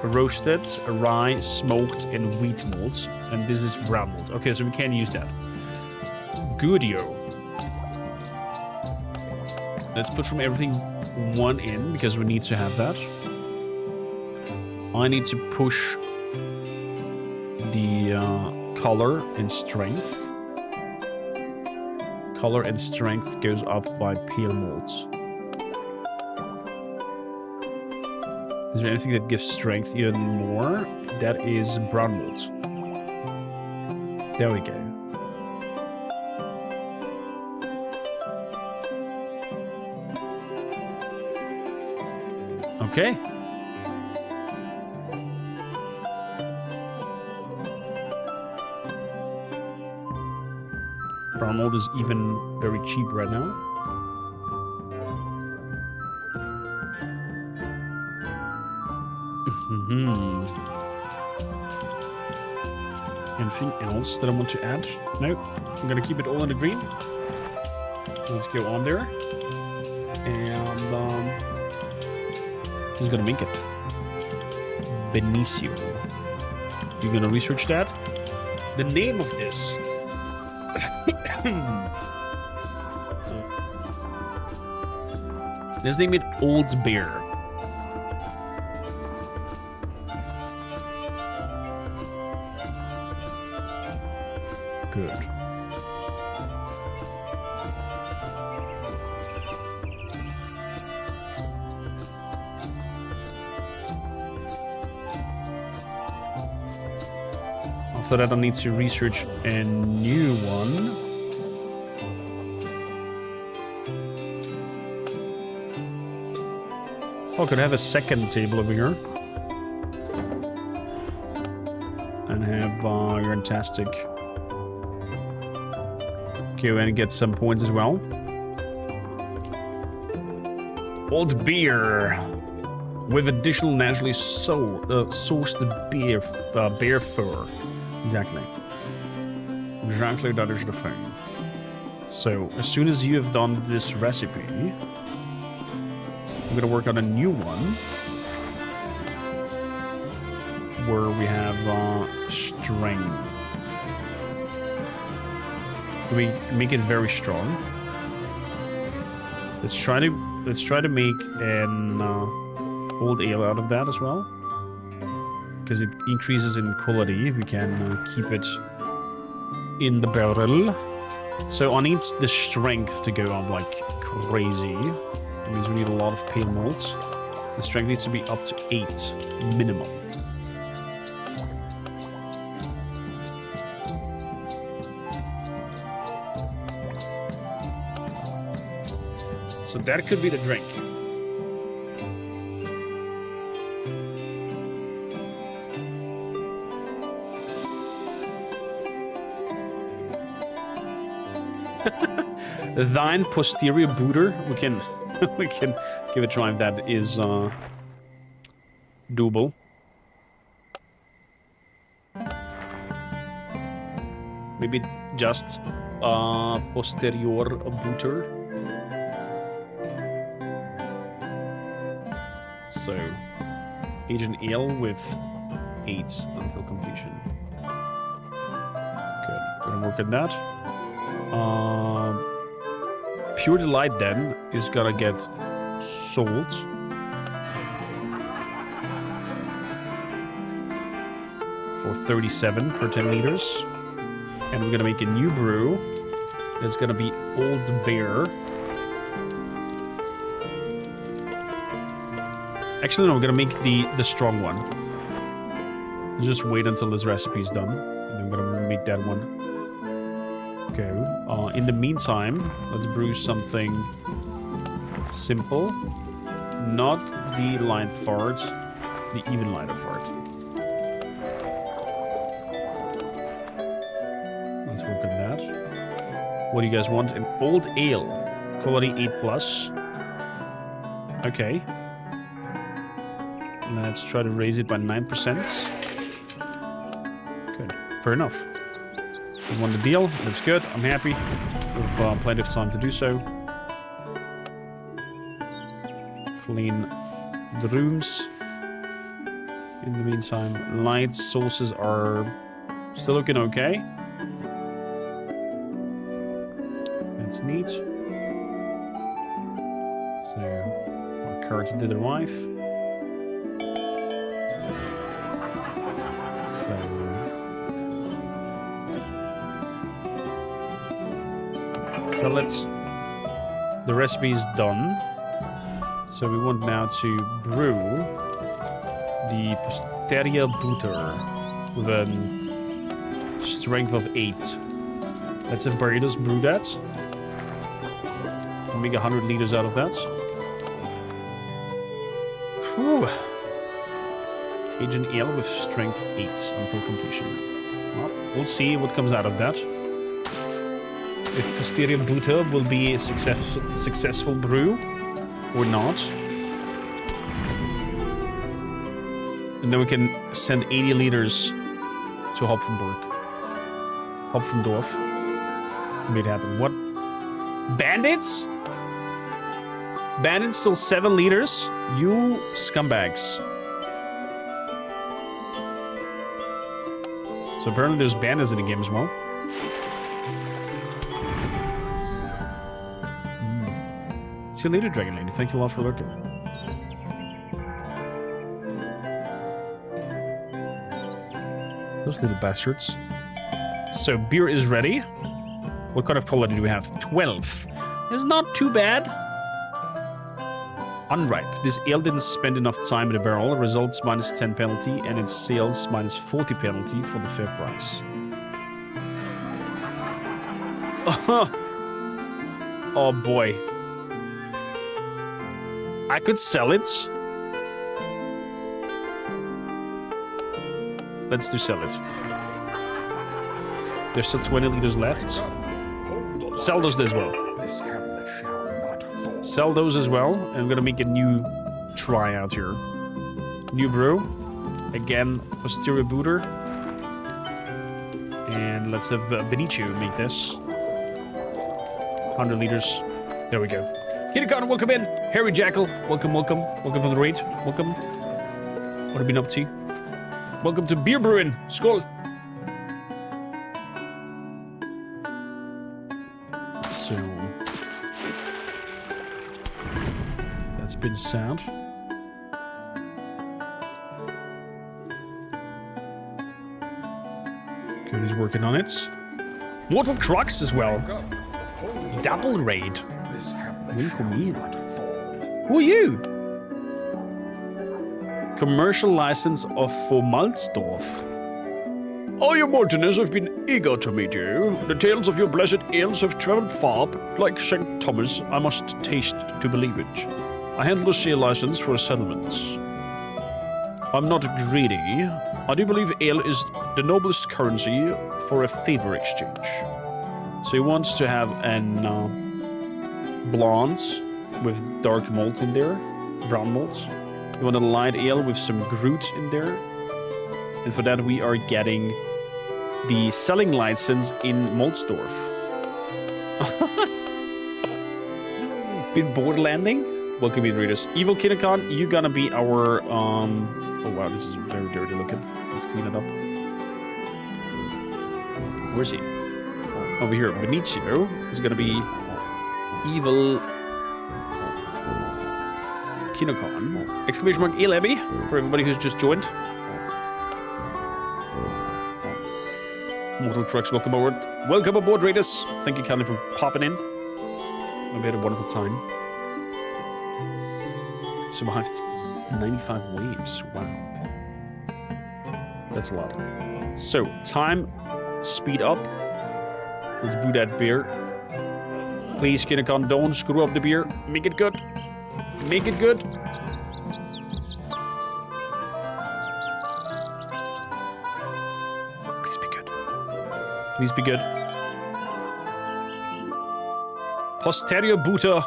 [SPEAKER 1] Roasted, rye, smoked, and wheat malt. And this is brown malt. Okay, so we can use that. Goodio. Let's put from everything one in, because we need to have that. I need to push the color and strength. Color and strength goes up by pale malts. Is there anything that gives strength even more? That is brown malt. There we go. Okay. Brown malt is even very cheap right now. Anything else that I want to add? No, I'm gonna keep it all in the green. Let's go on there. And who's gonna make it? Benicio. You're gonna research that? The name of this. Let's name it Old Bear. Good. After that, I need to research a new one. Oh, could I have a second table over here? And have your fantastic... Go and get some points as well. Old beer with additional naturally sourced bear fur. Exactly. Exactly, that is the thing. So as soon as you have done this recipe, I'm gonna work on a new one where we have strength. We make it very strong. Let's try to make an old ale out of that as well, because it increases in quality if we can keep it in the barrel. So I need the strength to go up like crazy. It means we need a lot of pale malts. The strength needs to be up to 8 minimum. So that could be the drink. Thine posterior booter. We can we can give it a try if that is doable. Maybe just posterior booter. So, age an ale with 8 until completion. Good. Gonna work on that. Pure Delight then is gonna get sold. For 37 per 10 liters. And we're gonna make a new brew. That's gonna be Old Bear. Actually, no, we're gonna make the strong one. Just wait until this recipe is done. And then we're gonna make that one. Okay. In the meantime, let's brew something simple. Not the light fart, the even lighter fart. Let's work on that. What do you guys want? An old ale. Quality 8+. Okay. Let's try to raise it by 9%. Good. Fair enough. We won the deal. That's good. I'm happy. We've plenty of time to do so. Clean the rooms. In the meantime, light sources are still looking okay. That's neat. So, our cart did arrive. So let's... The recipe is done. So we want now to brew the Posteria Butter with a strength of 8. Let's have Barritos brew that. Make 100 liters out of that. Whew. Agent ale with strength 8 until completion. Well, we'll see what comes out of that. If Posteria Butter will be a successful brew or not. And then we can send 80 liters to Hopfendorf. Made it happen. What? Bandits? Bandits still 7 liters? You scumbags. So apparently there's bandits in the game as well. See you later, Dragon Lady. Thank you a lot for lurking. Those little bastards. So beer is ready. What kind of quality do we have? 12. It's not too bad. Unripe. This ale didn't spend enough time in the barrel. Results -10 penalty, and its sales -40 penalty for the fair price. Oh boy. I could sell it. Let's do sell it. There's still 20 liters left. Sell those as well. Sell those as well. And I'm gonna make a new try out here. New brew. Again, Posteria Butter. And let's have Benicio make this. 100 liters. There we go. Hitacon, welcome in. Harry Jackal, welcome, welcome. Welcome from the raid. Welcome. What have you been up to? Welcome to Beer Brewing. Skål. So... That's been sad. Cody's working on it. Mortal Crux as well. Double raid. Welcome in. Who are you? Commercial license for Malzdorf. Oh, your Martinez, I've been eager to meet you. The tales of your blessed ales have traveled far, but like St. Thomas, I must taste to believe it. I handle the sale license for settlements. I'm not greedy. I do believe ale is the noblest currency for a favor exchange. So he wants to have an blonde with dark malt in there, brown malt. You want a light ale with some Groot in there. And for that we are getting the selling license in Malzdorf. Been Borderlanding? Welcome in, readers. Evil Kinnicon, you're gonna be our, oh wow, this is very dirty looking. Let's clean it up. Where's he? Over here, Benicio is gonna be Evil Kinnicon. Exclamation mark Abbey for everybody who's just joined. Mortal Crux, welcome aboard. Welcome aboard, Raiders. Thank you kindly for popping in. We had a wonderful time. Survived 95 waves. Wow. That's a lot. So, time, speed up. Let's brew that beer. Please, Kinnicon, don't screw up the beer. Make it good. Make it good. Please be good. Please be good. Posteria Butter.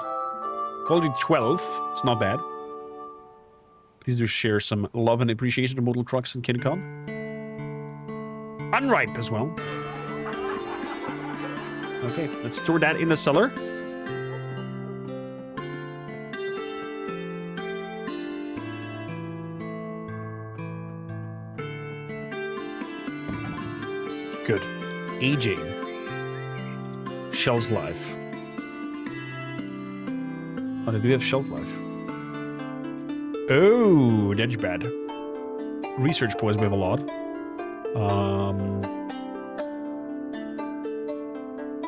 [SPEAKER 1] Quality 12. It's not bad. Please do share some love and appreciation to Model Trucks and KidCon. Unripe as well. Okay, let's store that in the cellar. Good. Aging. Shelf life. Oh, they do have shelf life. Oh, that's bad. Research points we have a lot.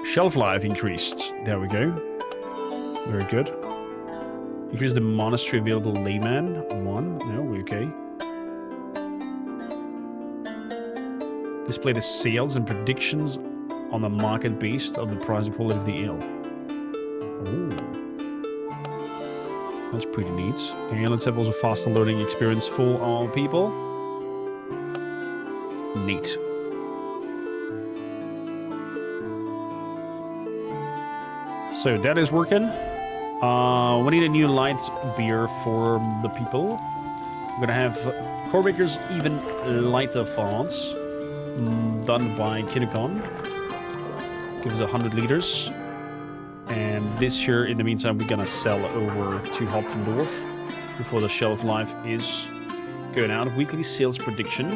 [SPEAKER 1] Shelf life increased. There we go. Very good. Increase the monastery available layman. 1. No, we're okay. Display the sales and predictions on the market based on the price and quality of the ale. Oh. That's pretty neat. And let's have also faster learning experience for all people. Neat. So that is working. We need a new light beer for the people. We're gonna have Corbaker's Even Lighter fonts done by KidCon. Gives 100 liters. And this year, in the meantime, we're gonna sell over to Hopfendorf before the shelf life is going out. Weekly sales prediction.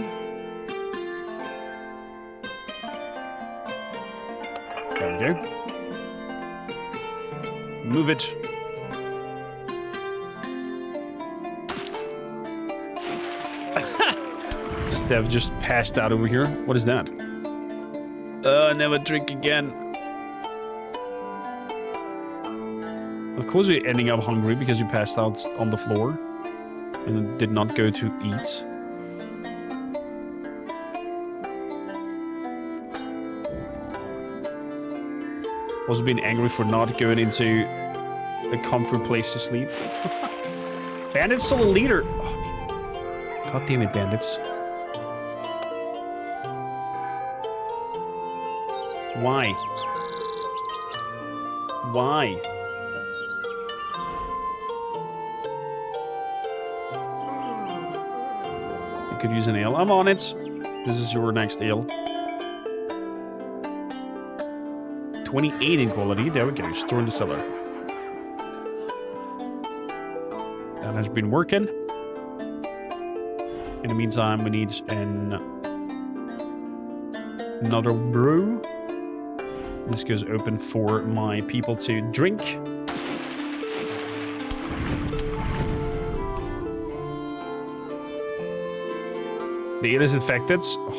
[SPEAKER 1] There we go. Move it. Steph just passed out over here. What is that? Never drink again. Of course you're ending up hungry because you passed out on the floor and did not go to eat. Also being angry for not going into a comfort place to sleep. Bandit's still a leader. Oh, God damn it, bandits. Why? Why? You could use an ale. I'm on it. This is your next ale. 28 in quality. There we go. Store in the cellar. That has been working. In the meantime, we need another brew. This goes open for my people to drink. The ale is infected. Oh,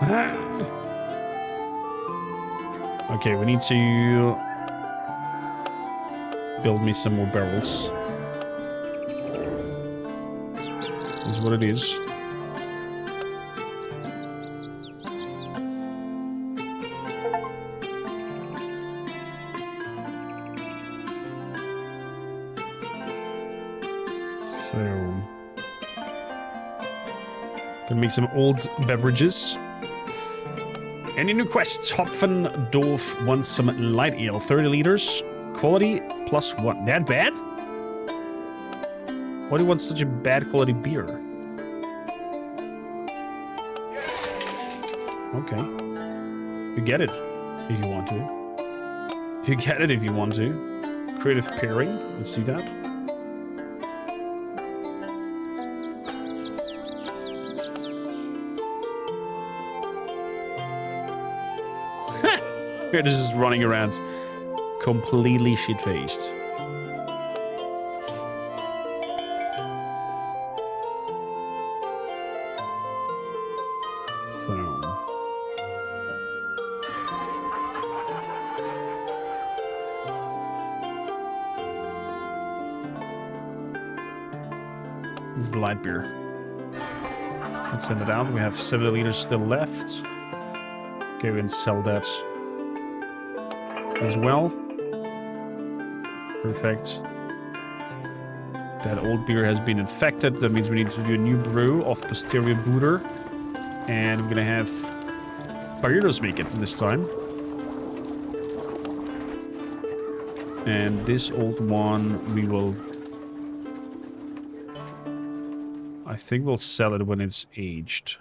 [SPEAKER 1] fuck. Okay, we need to build me some more barrels. Is what it is. So, gonna make some old beverages. Any new quests? Hopfendorf wants some light ale, 30 liters, quality +1. That bad? Why do you want such a bad quality beer? Okay. You get it if you want to. You get it if you want to. Creative pairing. Let's see that. We're just running around completely shit-faced. This is the light beer. Let's send it out. We have 70 liters still left. Go and sell that as well. Perfect. That old beer has been infected. That means we need to do a new brew of Posterior Buder. And we're gonna have Barritos make it this time. And this old one, we will... I think we'll sell it when it's aged.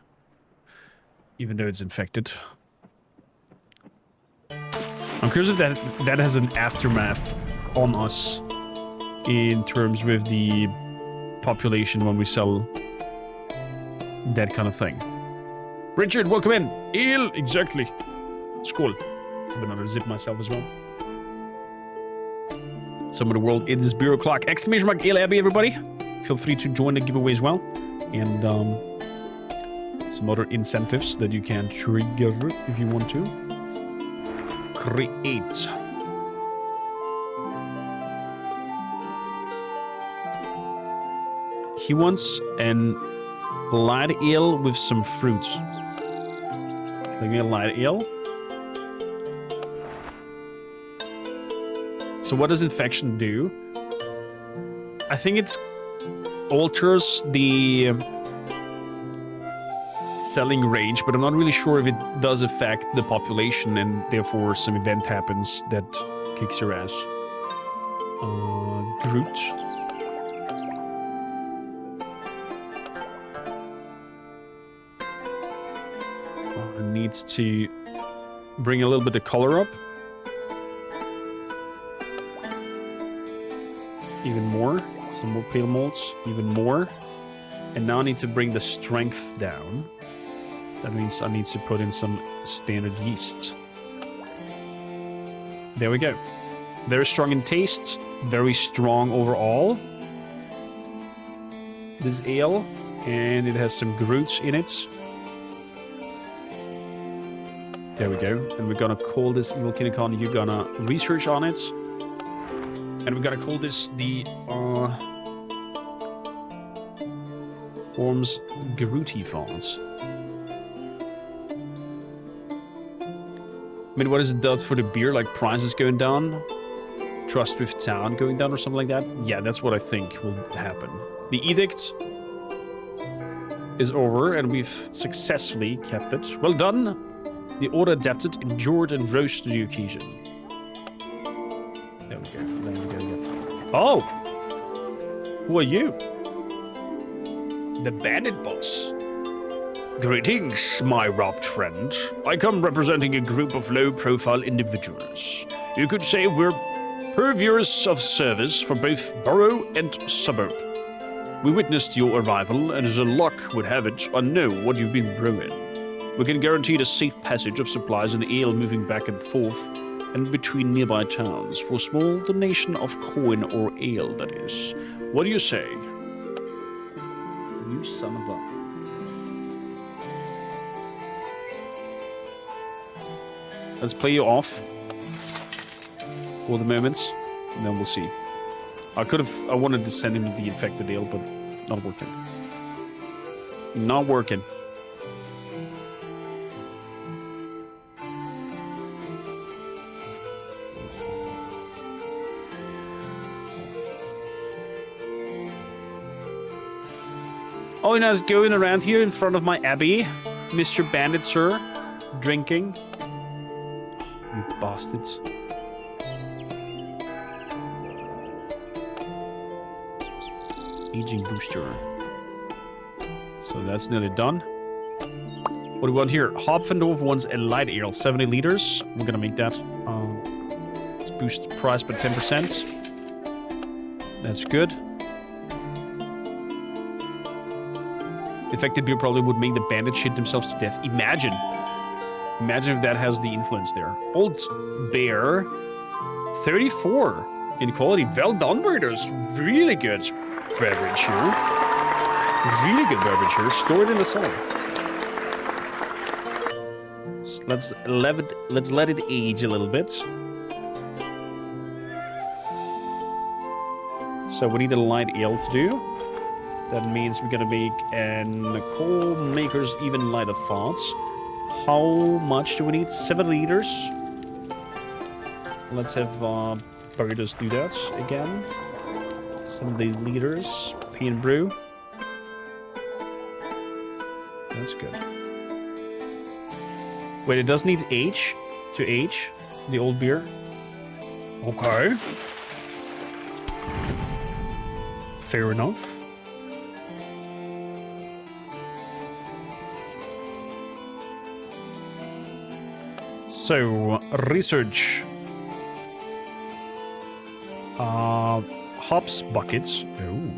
[SPEAKER 1] Even though it's infected. I'm curious if that has an aftermath on us in terms with the population when we sell that kind of thing. Richard, welcome in. Ale, exactly. Skål. I'm gonna zip myself as well. Some of the world in this bureau clock. Exclamation mark Ale Abbey, everybody. Feel free to join the giveaway as well. And some other incentives that you can trigger if you want to. Create. He wants an light ale with some fruit. Give me a light ale. So what does infection do? I think it alters the selling range, but I'm not really sure if it does affect the population and therefore some event happens that kicks your ass. Groot. It needs to bring a little bit of color up. Even more. Some more pale malts. Even more. And now I need to bring the strength down. That means I need to put in some standard yeast. There we go. Very strong in taste. Very strong overall. This ale. And it has some Groots in it. There we go. And we're gonna call this Evil Kinicon. You're gonna research on it. And we're gonna call this the Orms Garuti fonts. I mean, what does it do for the beer? Like prices going down? Trust with town going down or something like that? Yeah, that's what I think will happen. The edict is over and we've successfully kept it. Well done. The order adapted, endured, and rose to the occasion. There we go. Oh! Who are you? The bandit boss. Greetings, my robbed friend. I come representing a group of low-profile individuals. You could say we're purveyors of service for both borough and suburb. We witnessed your arrival, and as the luck would have it, I know what you've been brewing. We can guarantee the safe passage of supplies and ale moving back and forth and between nearby towns for a small donation of coin or ale, that is. What do you say? You son of a... Let's play you off for the moment, and then we'll see. I wanted to send him the infected ale, but not working. Not working. Oh, you're not going around here in front of my Abbey, Mr. Bandit, sir, drinking. You bastards. Aging booster. So that's nearly done. What do we want here? Hopfendorf wants a light ale, 70 liters. We're gonna make that. Let's boost the price by 10%. That's good. Infected beer probably would make the bandits shit themselves to death. Imagine. Imagine if that has the influence there. Old Bear, 34 in quality. Well done, breeders. Really good beverage here. Really good beverage here. Stored in the cellar. Let's let it age a little bit. So we need a light ale to do. That means we're gonna make an coal maker's even lighter fonts. How much do we need? 7 liters. Let's have burritos do that again. 70 liters. Pea and brew. That's good. Wait, it does need age to age the old beer. Okay. Fair enough. So, research. Hops buckets. Oh.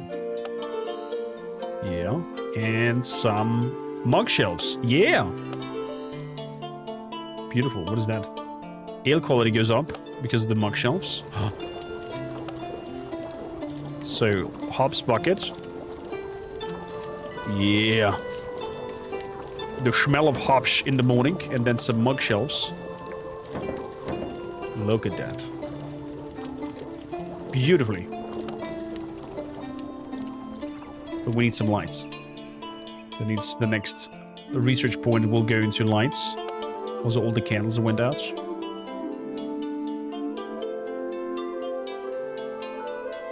[SPEAKER 1] Yeah. And some mug shelves. Yeah. Beautiful. What is that? Ale quality goes up because of the mug shelves. So, hops bucket. Yeah. The smell of hops in the morning and then some mug shelves. Look at that. Beautifully. But we need some lights. That needs the next research point will go into lights. Also, all the candles went out.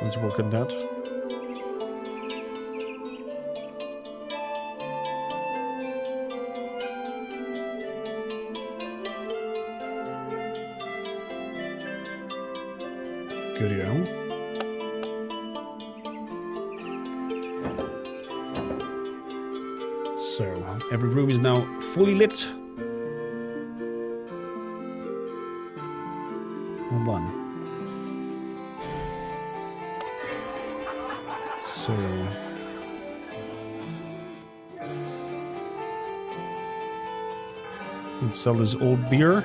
[SPEAKER 1] Let's work on that. Good to go. So, every room is now fully lit. Hold on. So... let's sell this old beer.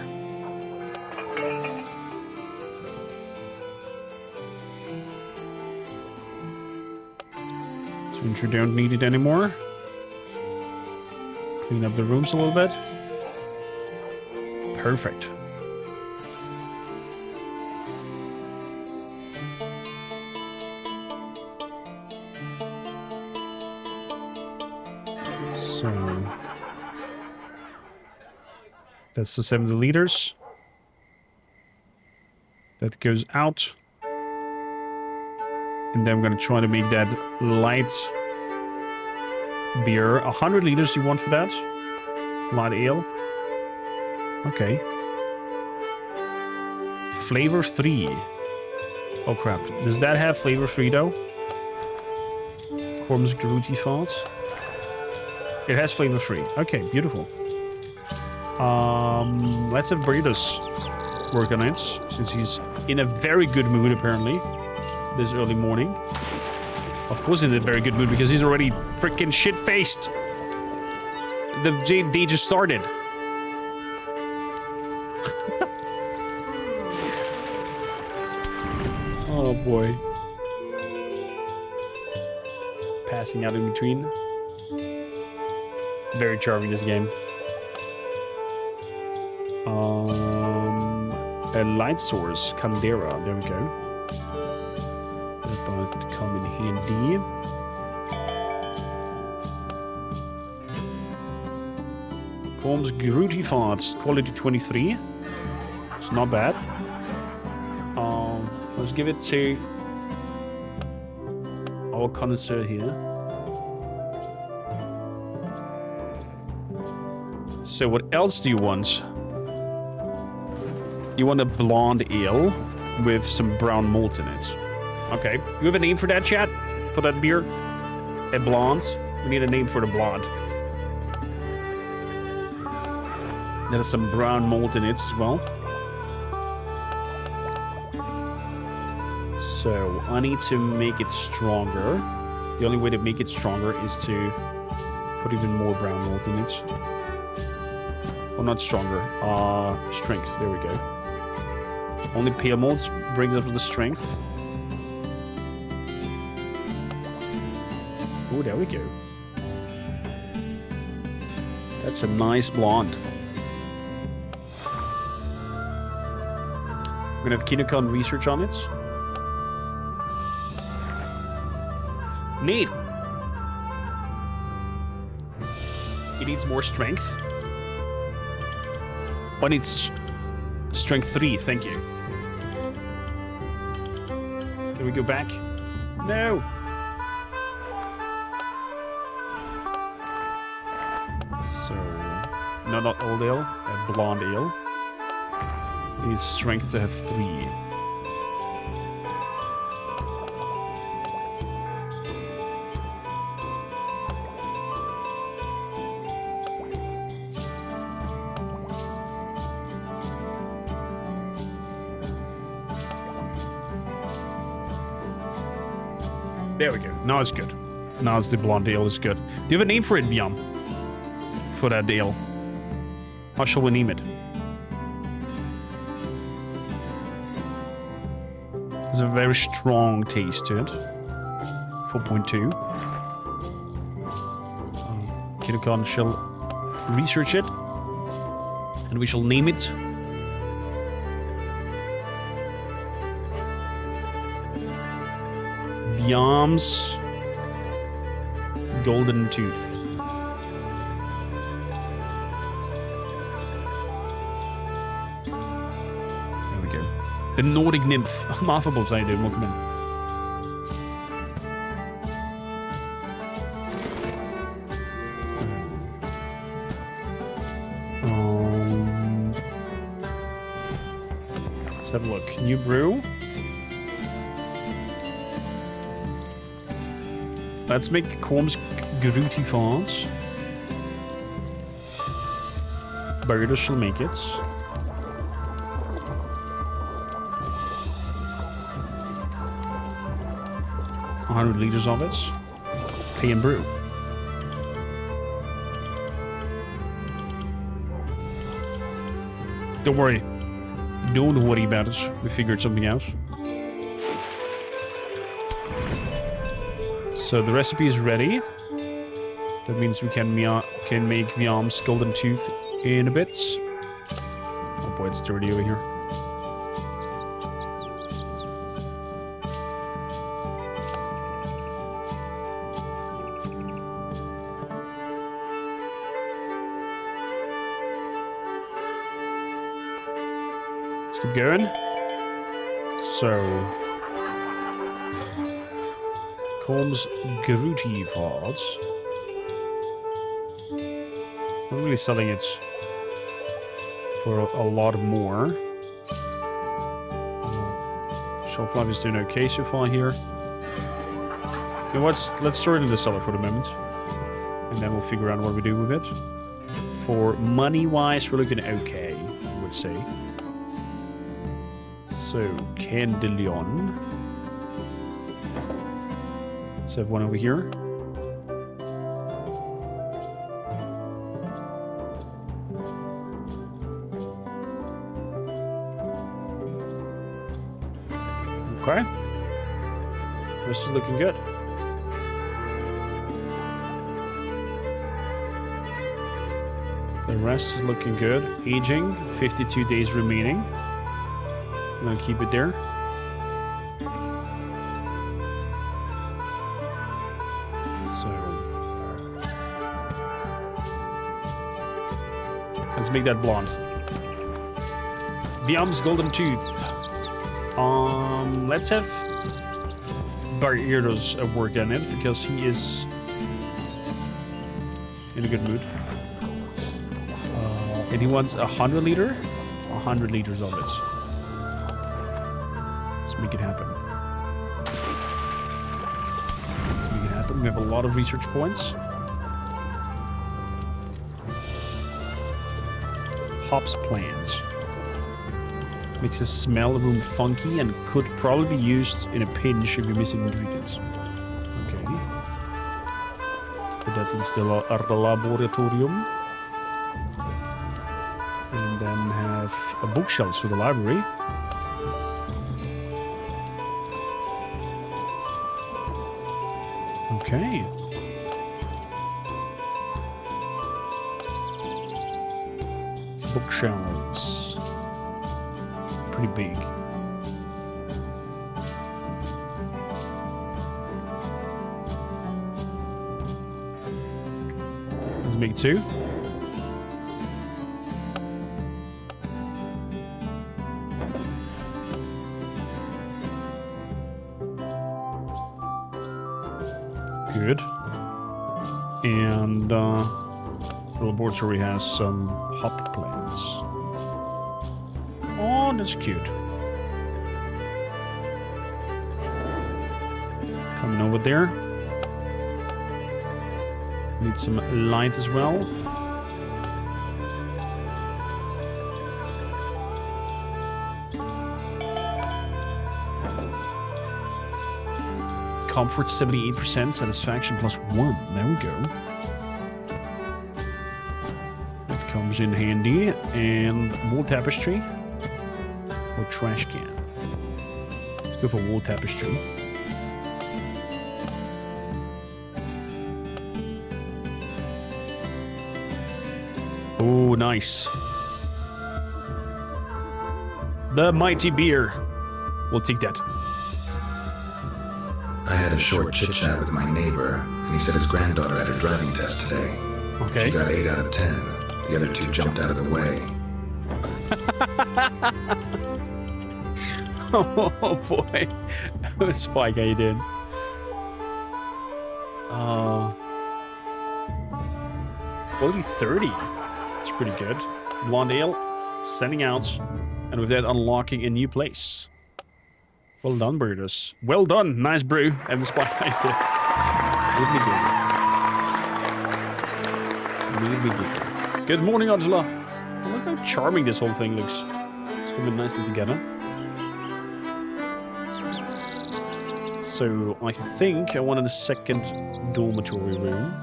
[SPEAKER 1] Since you don't need it anymore. Clean up the rooms a little bit. Perfect. So that's the 70 liters. That goes out. And then I'm gonna try to make that light beer. 100 liters you want for that? Light ale. Okay. Flavor 3. Oh crap. Does that have flavor 3 though? Kormakrtv. It has flavor 3. Okay, beautiful. Let's have Burritos work on it, since he's in a very good mood apparently this early morning. Of course he's in a very good mood because he's already freaking shit-faced. The day just started. Oh boy. Passing out in between. Very charming, this game. A light source, Caldera. There we go. That might come in handy. Kormakrtv, quality 23. It's not bad. Let's give it to our connoisseur here. So what else do you want? You want a blonde ale with some brown malt in it. Okay. Do you have a name for that, chat? For that beer? A blonde? We need a name for the blonde. There's some brown malt in it as well. So, I need to make it stronger. The only way to make it stronger is to put even more brown malt in it. Well, not stronger. Strength. There we go. Only pale malt brings up the strength. Oh, there we go. That's a nice blonde. I'm gonna have Kinokon research on it. Neat. It needs more strength. Oh, it needs strength 3, thank you. Can we go back? No! So, no, not old ale, a blonde ale. It needs strength to have 3. There we go. Now it's good. Now it's the blonde ale is good. Do you have a name for it, Viam? For that ale? How shall we name it? There's a very strong taste to it. 4.2. Kinokon shall research it. And we shall name it. Viam's Golden Tooth. There we go. The Nordic Nymph. Affable side, dude. Welcome in. Let's have a look. New brew. Let's make kormakrtv. Burgers shall make it. $100 liters of it. Pay and brew. Don't worry. Don't worry about it. We figured something out. So the recipe is ready. That means we can make Viam's Golden Tooth in a bit. Oh boy, it's dirty over here. Let's keep going. So... kormakrtv. I'm really selling it for a lot more. Shelf life is doing okay so far here. You know what? Let's store it in the cellar for the moment. And then we'll figure out what we do with it. For money-wise, we're looking okay, I would say. So, Candelion. Let's have one over here. Okay. This is looking good. The rest is looking good. Aging, 52 days remaining. I'm gonna keep it there. So let's make that blonde. Viam's Golden Tooth. Let's have Barrios work on it because he is in a good mood. And he wants 100 liter, 100 liters of it. Let's make it happen. Let's make it happen. We have a lot of research points. Hops plants. Makes the smell room funky and could probably be used in a pinch if you're missing ingredients. Okay. Let's put that into the laboratorium. And then have a bookshelf for the library. Okay. Bookshelves. Pretty big. Let's make 2. Good. And the laboratory has some hop plants. Oh, that's cute. Coming over there. Need some light as well. comfort 78%, satisfaction +1. There we go. That comes in handy. And wall tapestry or trash can. Let's go for wall tapestry. Oh, nice. The mighty beer. We'll take that.
[SPEAKER 3] I had a short chit-chat with my neighbor, and he said his granddaughter had her driving test today.
[SPEAKER 1] Okay.
[SPEAKER 3] She got 8 out of 10. The other 2 jumped out of the way.
[SPEAKER 1] Oh boy. Spike, how you doing? Quality 30. That's pretty good. Blonde ale, sending out, and with that unlocking a new place. Well done, Brutus. Well done. Nice brew. And the spike right there. Really good. Good morning, Angela. Oh, look how charming this whole thing looks. It's coming nicely together. So, I think I wanted a second dormitory room.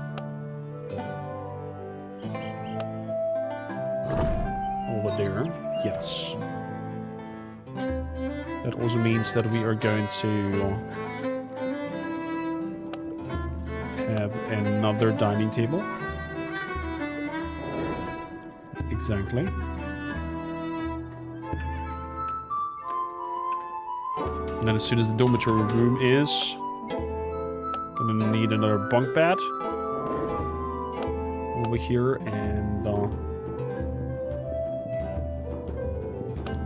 [SPEAKER 1] Over there. Yes. That also means that we are going to have another dining table. Exactly. And then as soon as the dormitory room is, gonna need another bunk bed over here and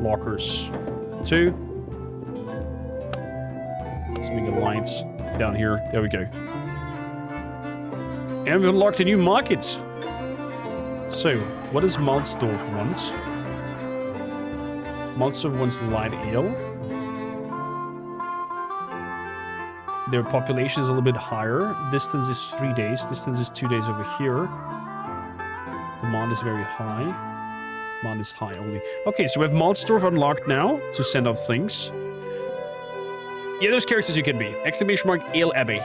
[SPEAKER 1] lockers. 2. Let's make the lights down here. There we go. And we unlocked a new market. So, what does Maltsdorf want? Maltsdorf wants light ale. Their population is a little bit higher. Distance is 3 days. Distance is 2 days over here. Demand is very high. Demand is high only. Okay, so we have Maltsdorf unlocked now to send out things. Yeah, those characters you can be. Exclamation mark Ale Abbey.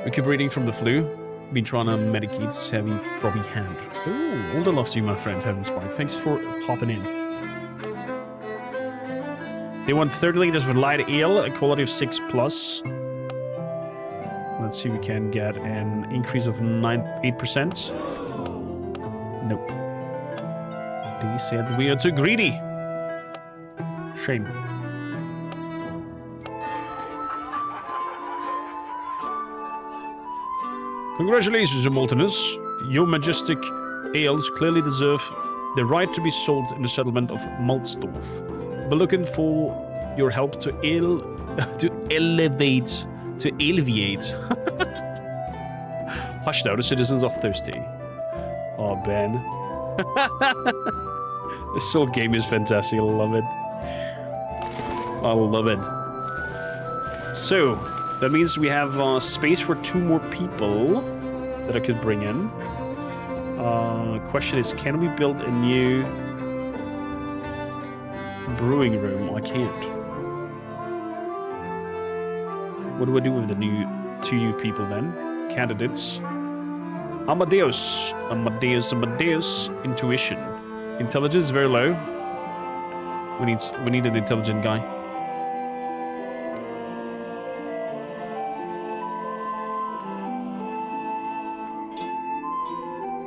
[SPEAKER 1] Recuperating from the flu. Been trying to medicate this heavy, grubby hand. Oh, all the love to you, my friend, Heaven Spark. Thanks for popping in. They want 30 liters of light ale, a quality of 6+. Let's see if we can get an increase of 8%. Nope. They said we are too greedy. Shame. Congratulations, Your Maltiness. Your majestic ales clearly deserve the right to be sold in the settlement of Maltsdorf. We're looking for your help to alleviate. Hush now, the citizens are thirsty. Oh, Ben. This whole game is fantastic. I love it. I love it. So, that means we have space for 2 more people that I could bring in. Question is, can we build a new brewing room? I can't. What do I do with the 2 new people then? Candidates. Amadeus. Intuition. Intelligence is very low. We need an intelligent guy.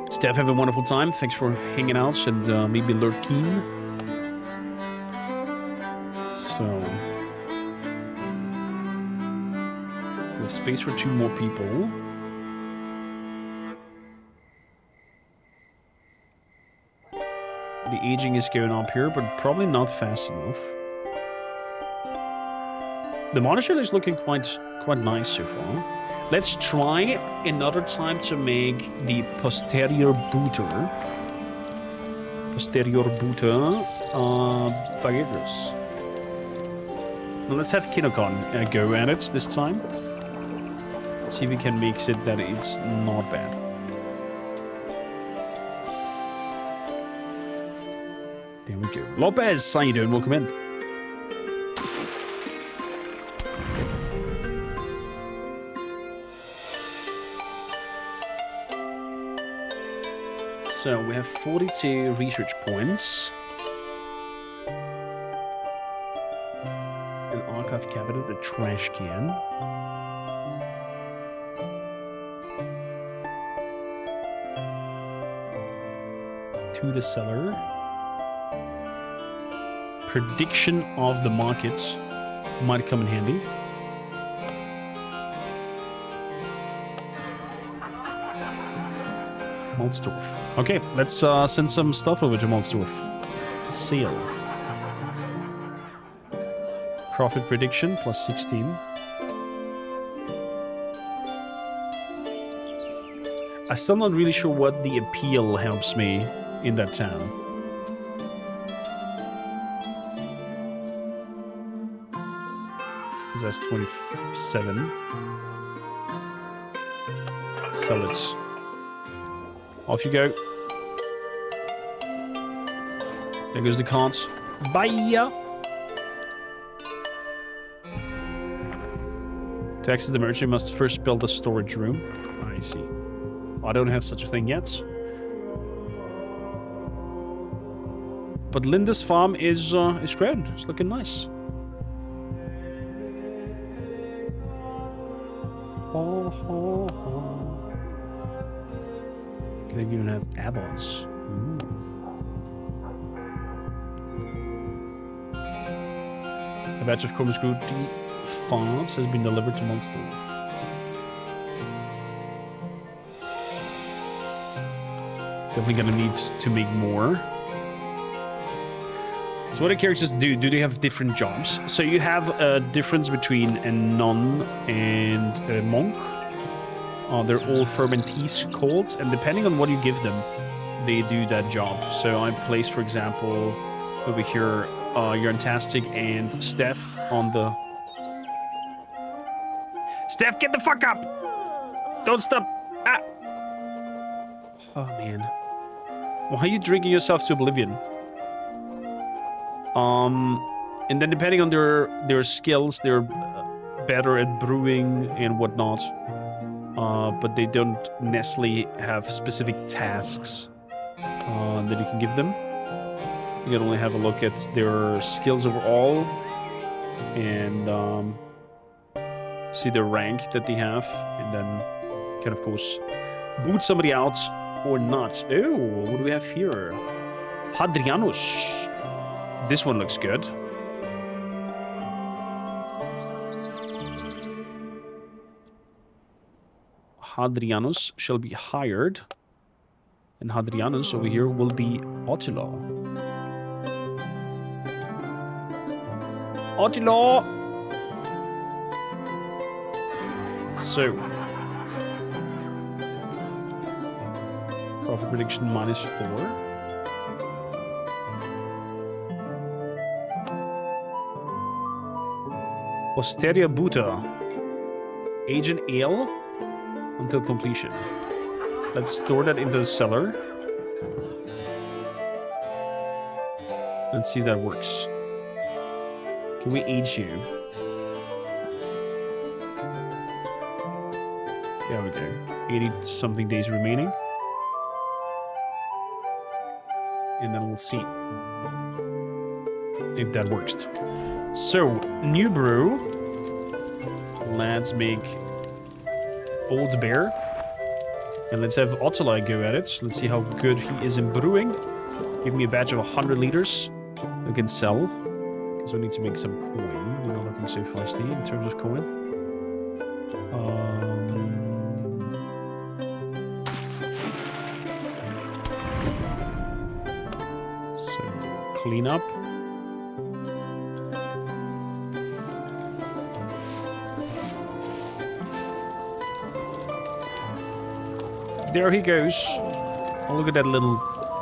[SPEAKER 1] Steph, have a wonderful time. Thanks for hanging out and maybe lurking. So, we have space for 2 more people. The aging is going up here, but probably not fast enough. The monastery is looking quite nice so far. Let's try another time to make the posterior booter. Bagers. Now let's have Kinokon go at it this time. Let's see if we can make it that it's not bad. There we go. Lopez, how you doing? Welcome in. So we have 42 research points. An archive cabinet, a trash can. To the cellar. Prediction of the markets might come in handy. Maltsdorf. Okay, let's send some stuff over to Maltsdorf. Sale. Profit prediction plus 16. I'm still not really sure what the appeal helps me in that town. That's 27. Sell it. Off you go. There goes the carts. Bye! To access the merchant, you must first build a storage room. I see. I don't have such a thing yet. But Linda's farm is great. It's looking nice. Can I even have add-ons? A batch of kormakrtv fonts has been delivered to Maltsdorf. Definitely gonna need to make more. So what do characters do? Do they have different jobs? So you have a difference between a nun and a monk. They're all fermentees called, and depending on what you give them, they do that job. So I placed, for example, over here, Yarntastic and Steph on the... Steph, get the fuck up! Don't stop! Ah! Oh, man. Why are you drinking yourself to oblivion? And then depending on their skills, they're better at brewing and whatnot. But they don't necessarily have specific tasks that you can give them. You can only have a look at their skills overall and see their rank that they have, and then can of course boot somebody out or not. Oh, what do we have here? Hadrianus. This one looks good. Hadrianus shall be hired. And Hadrianus over here will be Attila. Attila! So. Profit prediction -4. Osteria Buta. Agent Ale until completion. Let's store that into the cellar. Let's see if that works. Can we age you? There we go. 80-something days remaining. And then we'll see if that works. So, new brew. Let's make Old Bear. And let's have Attila go at it. Let's see how good he is in brewing. Give me a batch of 100 liters. I can sell. Because we need to make some coin. We're not looking so feisty in terms of coin. So, clean up. There he goes. Oh, look at that little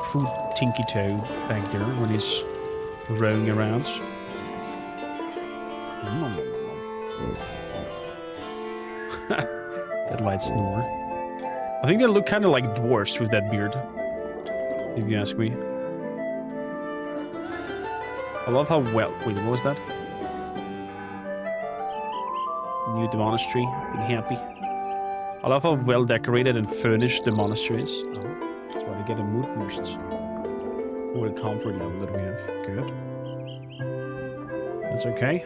[SPEAKER 1] food tinky toe back there when he's rowing around. That light snore. I think they look kind of like dwarfs with that beard, if you ask me. I love how well... Wait, what was that? New the monastery. Being happy. I love how well decorated and furnished the monastery is. Oh. That's why they get a mood boost. For the comfort level that we have. Good. That's okay.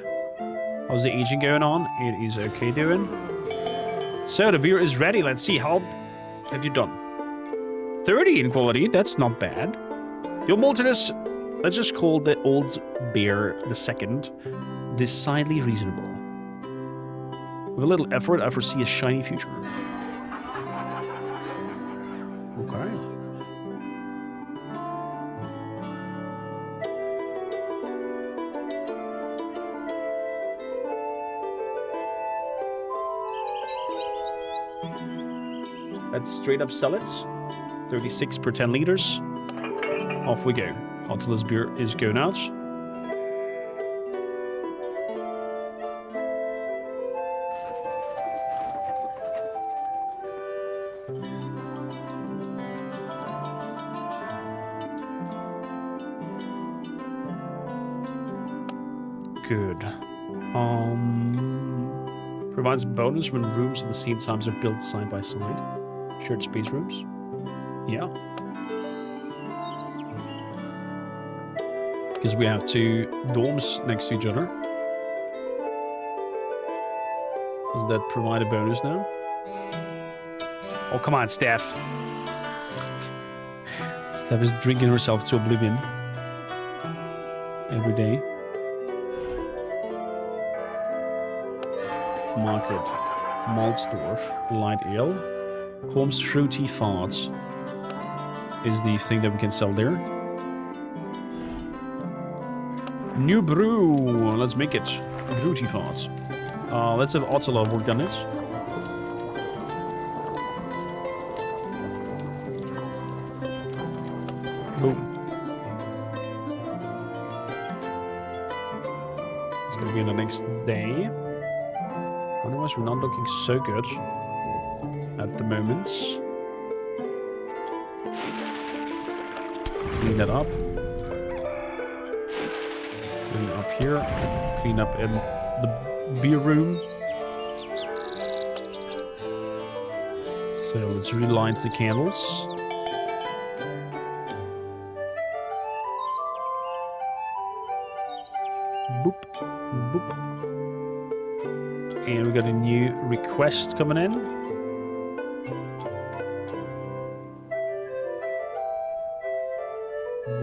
[SPEAKER 1] How's the aging going on? It is okay doing. So the beer is ready. Let's see. How have you done? 30 in quality. That's not bad. Your maltiness, let's just call the old beer the second, decidedly reasonable. With a little effort, I foresee a shiny future. Okay. Let's straight up sell it. 36 per 10 liters. Off we go. Until this beer is going out. Good. Provides bonus when rooms of the same times are built side by side. Shared space rooms. Yeah. Because we have two dorms next to each other. Does that provide a bonus now? Oh, come on, Steph. Steph is drinking herself to oblivion. Every day. Market. Maltsdorf. Light ale. Korm's fruity farts is the thing that we can sell there. New brew. Let's make it. Fruity farts. Let's have Ottala work on it. Boom. It's gonna be the next day. Otherwise, we're not looking so good at the moment. Clean that up. Clean up here. Clean up in the beer room. So let's relight the candles. Boop. Boop. And we got a new request coming in.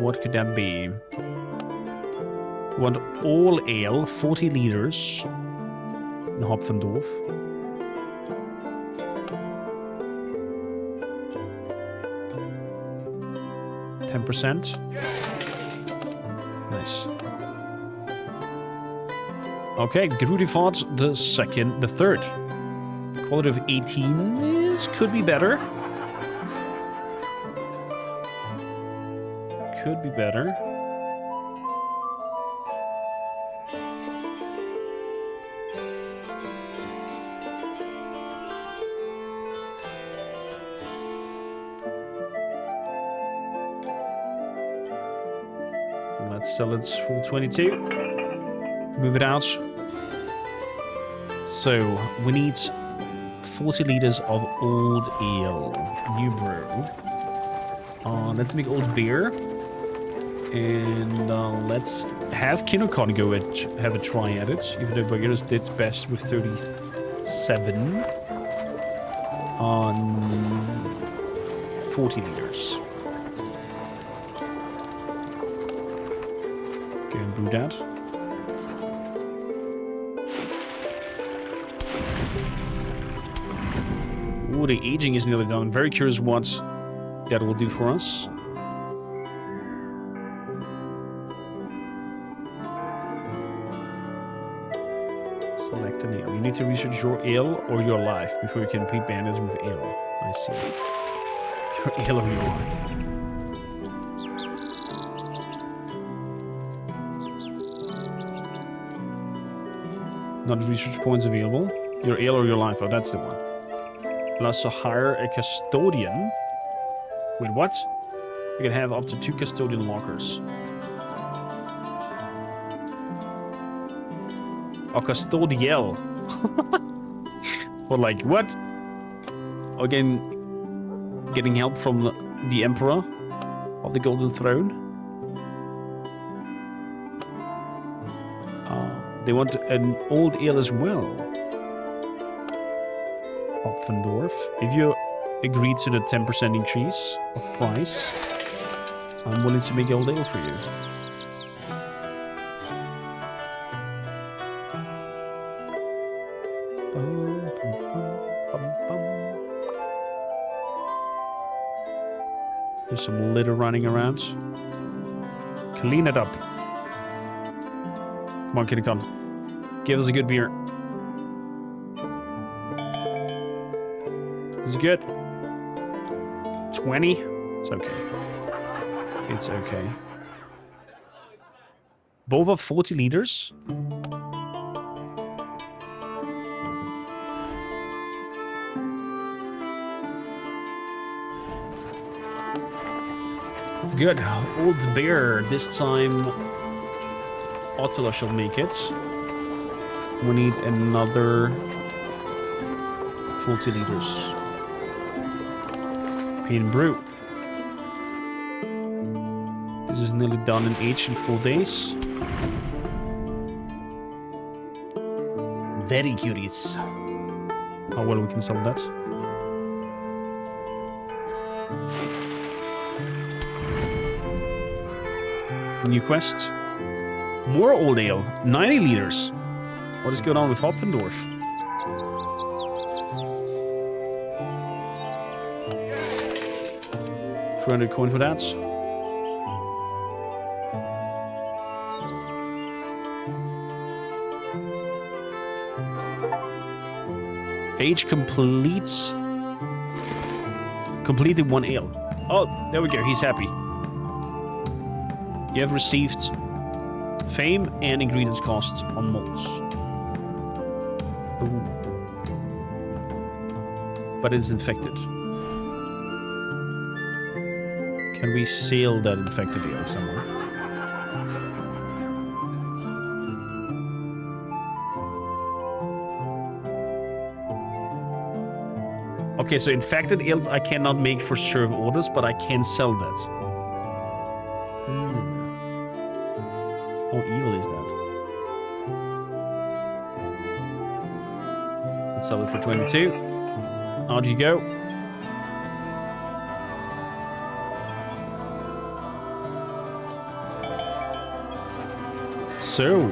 [SPEAKER 1] What could that be? We want all ale, 40 liters in Hopfendorf. %. Nice. Okay, Grudifart the third. Quality of 18 is could be better. Could be better. Let's sell it full 22. Move it out. So we need 40 liters of old ale, new brew. Let's make old beer. And let's have Kinokon go have a try at it, even though Bagheera's did best with 37 on 40 liters. Go and brew that. Ooh, the aging is nearly done. I'm very curious what that will do for us. Select an ale. You need to research your ale or your life before you can pre-ban it with ale. I see. Your ale or your life. Not research points available. Your ale or your life. Oh, that's the one. Plus to hire a custodian. Wait, what? You can have up to 2 custodian lockers. A custodial. But like, what? Again, getting help from the Emperor of the Golden Throne. They want an old ale as well. Hopfendorf. If you agree to the 10% increase of price, I'm willing to make old ale for you. There's some litter running around. Clean it up. Come on, Kitty Con. Give us a good beer. Is it good? 20? It's okay. It's okay. Bova 40 liters. Good. Old bear. This time Ottila shall make it. We need another 40 liters. Paint and brew. This is nearly done and aged in 4 days. Very curious how well we can sell that. New quest. More old ale. 90 liters. What is going on with Hopfendorf? $400 coin for that. Age completes. Completed 1 ale. Oh, there we go. He's happy. You have received fame and ingredients cost on malts. Ooh. But it's infected. Can we seal that infected ale somewhere? Okay, so infected ales I cannot make for serve orders, but I can sell that. How evil is that? Let's sell it for 22. Out you go. So.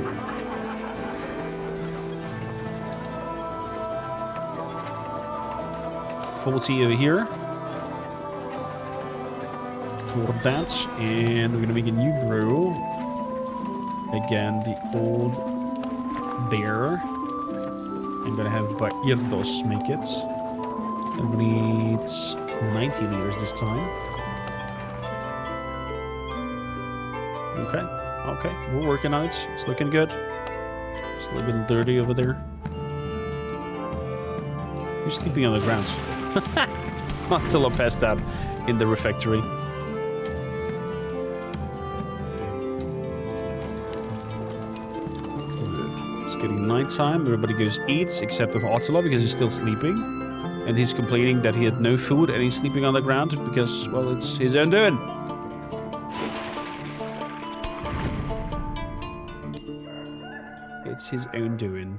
[SPEAKER 1] $40 over here. For that. And we're gonna make a new brew. Again, the old bear. I'm gonna have Bairdos make it. And we need 90 liters this time. Okay, okay, we're working on it. It's looking good. It's a little bit dirty over there. You're sleeping on the ground. Until I passed out in the refectory. Getting nighttime, everybody goes eats except of Ottila because he's still sleeping, and he's complaining that he had no food and he's sleeping on the ground because, well, it's his own doing. It's his own doing.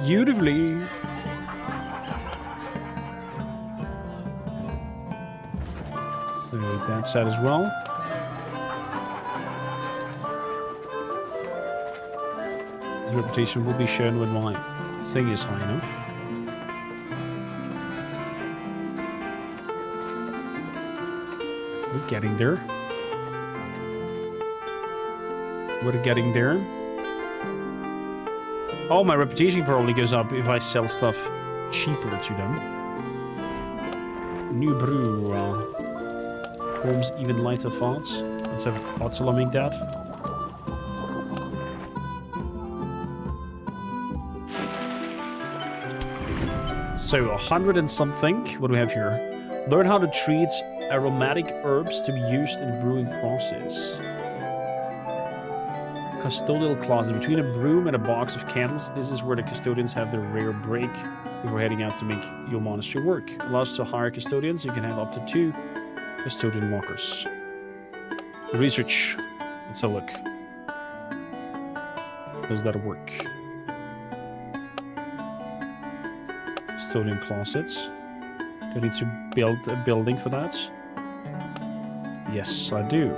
[SPEAKER 1] Beautifully. So that's that as well. His reputation will be shown when my thing is high enough. We're getting there. We're getting there. Oh, my reputation probably goes up if I sell stuff cheaper to them. New brew. Forms even lighter thoughts. Let's have Ottila make that. So 100 and something. What do we have here? Learn how to treat aromatic herbs to be used in the brewing process. Custodial closet. Between a broom and a box of candles, this is where the custodians have their rare break before heading out to make your monastery work. Allows to hire custodians. You can have up to 2 custodian lockers. Research. Let's have a look. Does that work? Custodian closets. Do I need to build a building for that? Yes, I do.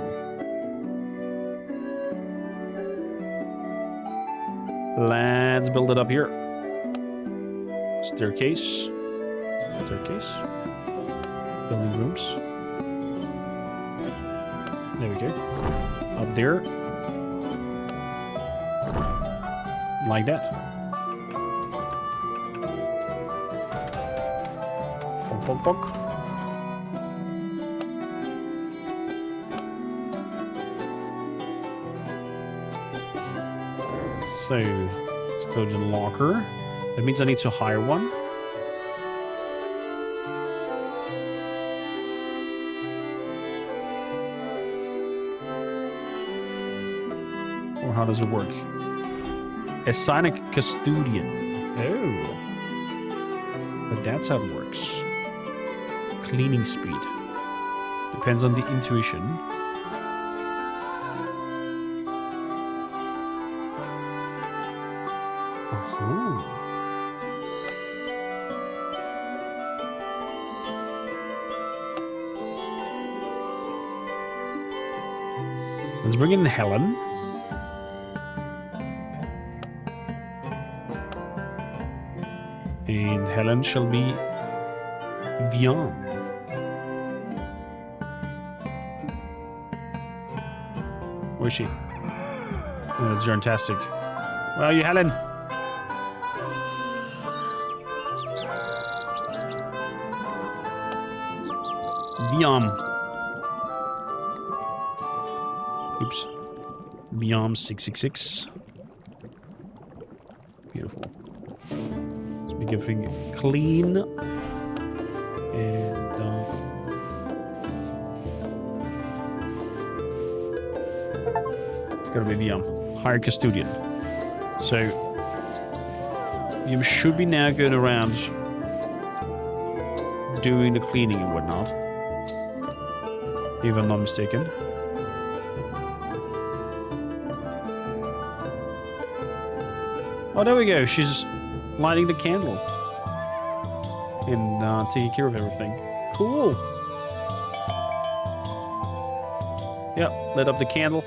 [SPEAKER 1] Let's build it up here. Staircase. Staircase. Building rooms. There we go. Up there. Like that. Bonk, bonk, bonk. So, custodian locker. That means I need to hire one. Or how does it work? Assign a custodian. Oh. But that's how it works. Cleaning speed. Depends on the intuition. Oh. Let's bring in Helen. And Helen shall be Vian. Where is she? Oh, that's fantastic. Where are you, Helen? Viam. Oops. Viam 666. Beautiful. Let's make everything clean. And it's gotta be Viam. Hire custodian. So you should be now going around doing the cleaning and whatnot. If I'm not mistaken. Oh, there we go. She's lighting the candle. And taking care of everything. Cool. Yep, lit up the candle.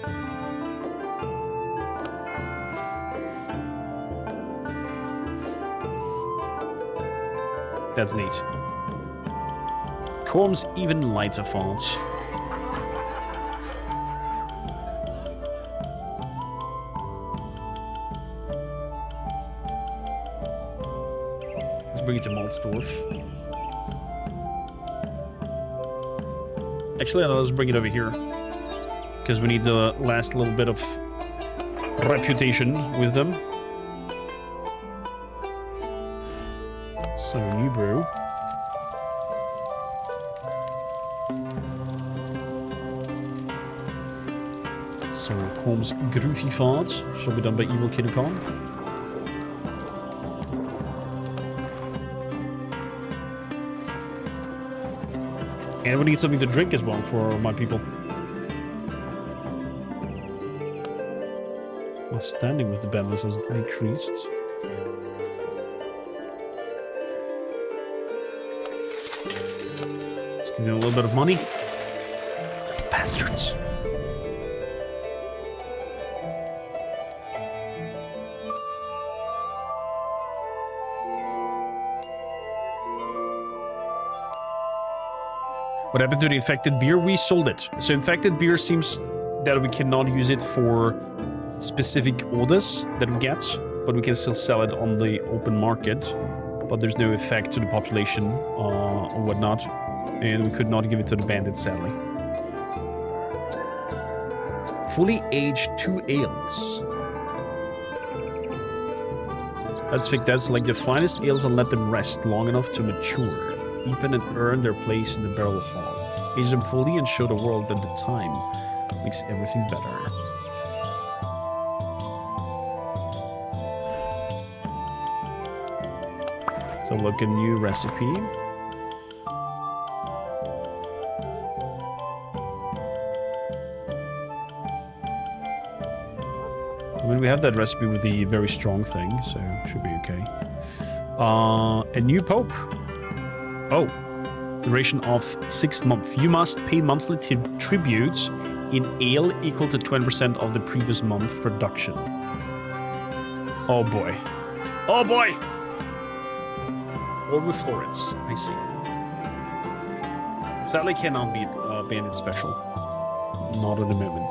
[SPEAKER 1] That's neat. Corm's even lighter fonts. Let's bring it to Maltsdorf. Actually, let's bring it over here. Because we need the last little bit of reputation with them. So, new brew. So, Corm's Groovy Fart shall be done by Evil Kinnocon. And we need something to drink as well for my people. Well, standing with the bandits has decreased. Let's give them a little bit of money. Little bastards. What happened to the infected beer? We sold it. So infected beer seems that we cannot use it for specific orders that we get, but we can still sell it on the open market. But there's no effect to the population or whatnot, and we could not give it to the bandits, sadly. Fully aged 2 ales. Let's think that's like the finest ales and let them rest long enough to mature. Deepen and earn their place in the barrel hall. Age them fully and show the world that the time makes everything better. So look, a new recipe. I mean, we have that recipe with the very strong thing, so should be okay. A new pope. Oh, duration of 6 months. You must pay monthly tributes in ale equal to 20% of the previous month production. Oh boy. Oh boy! Or with florets, I see. Sadly cannot be banded special. Not at the moment.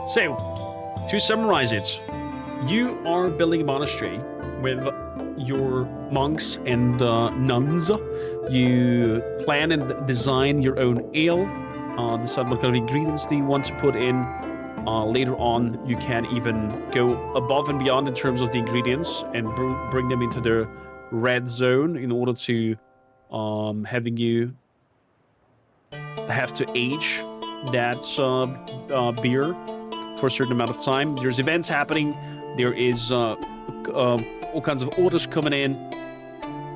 [SPEAKER 1] So, to summarize it, you are building a monastery with your monks and nuns. You plan and design your own ale. Decide what kind of ingredients do you want to put in. Later on, you can even go above and beyond in terms of the ingredients and bring them into the red zone in order to having you have to age that beer for a certain amount of time. There's events happening. There is all kinds of orders coming in,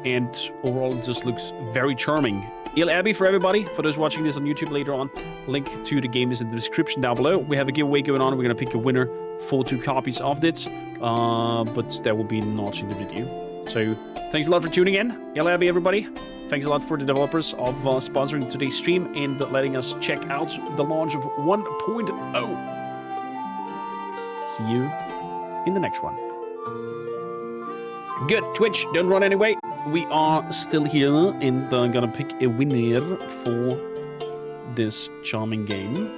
[SPEAKER 1] and overall it just looks very charming. Abbey for everybody. For those watching this on YouTube later on, link to the game is in the description down below. We have a giveaway going on. We're going to pick a winner for 2 copies of this, but that will be not in the video. So thanks a lot for tuning in. Abbey, everybody. Thanks a lot for the developers of sponsoring today's stream and letting us check out the launch of 1.0. See you in the next one. Good. Twitch, don't run anyway. We are still here and gonna pick a winner for this charming game.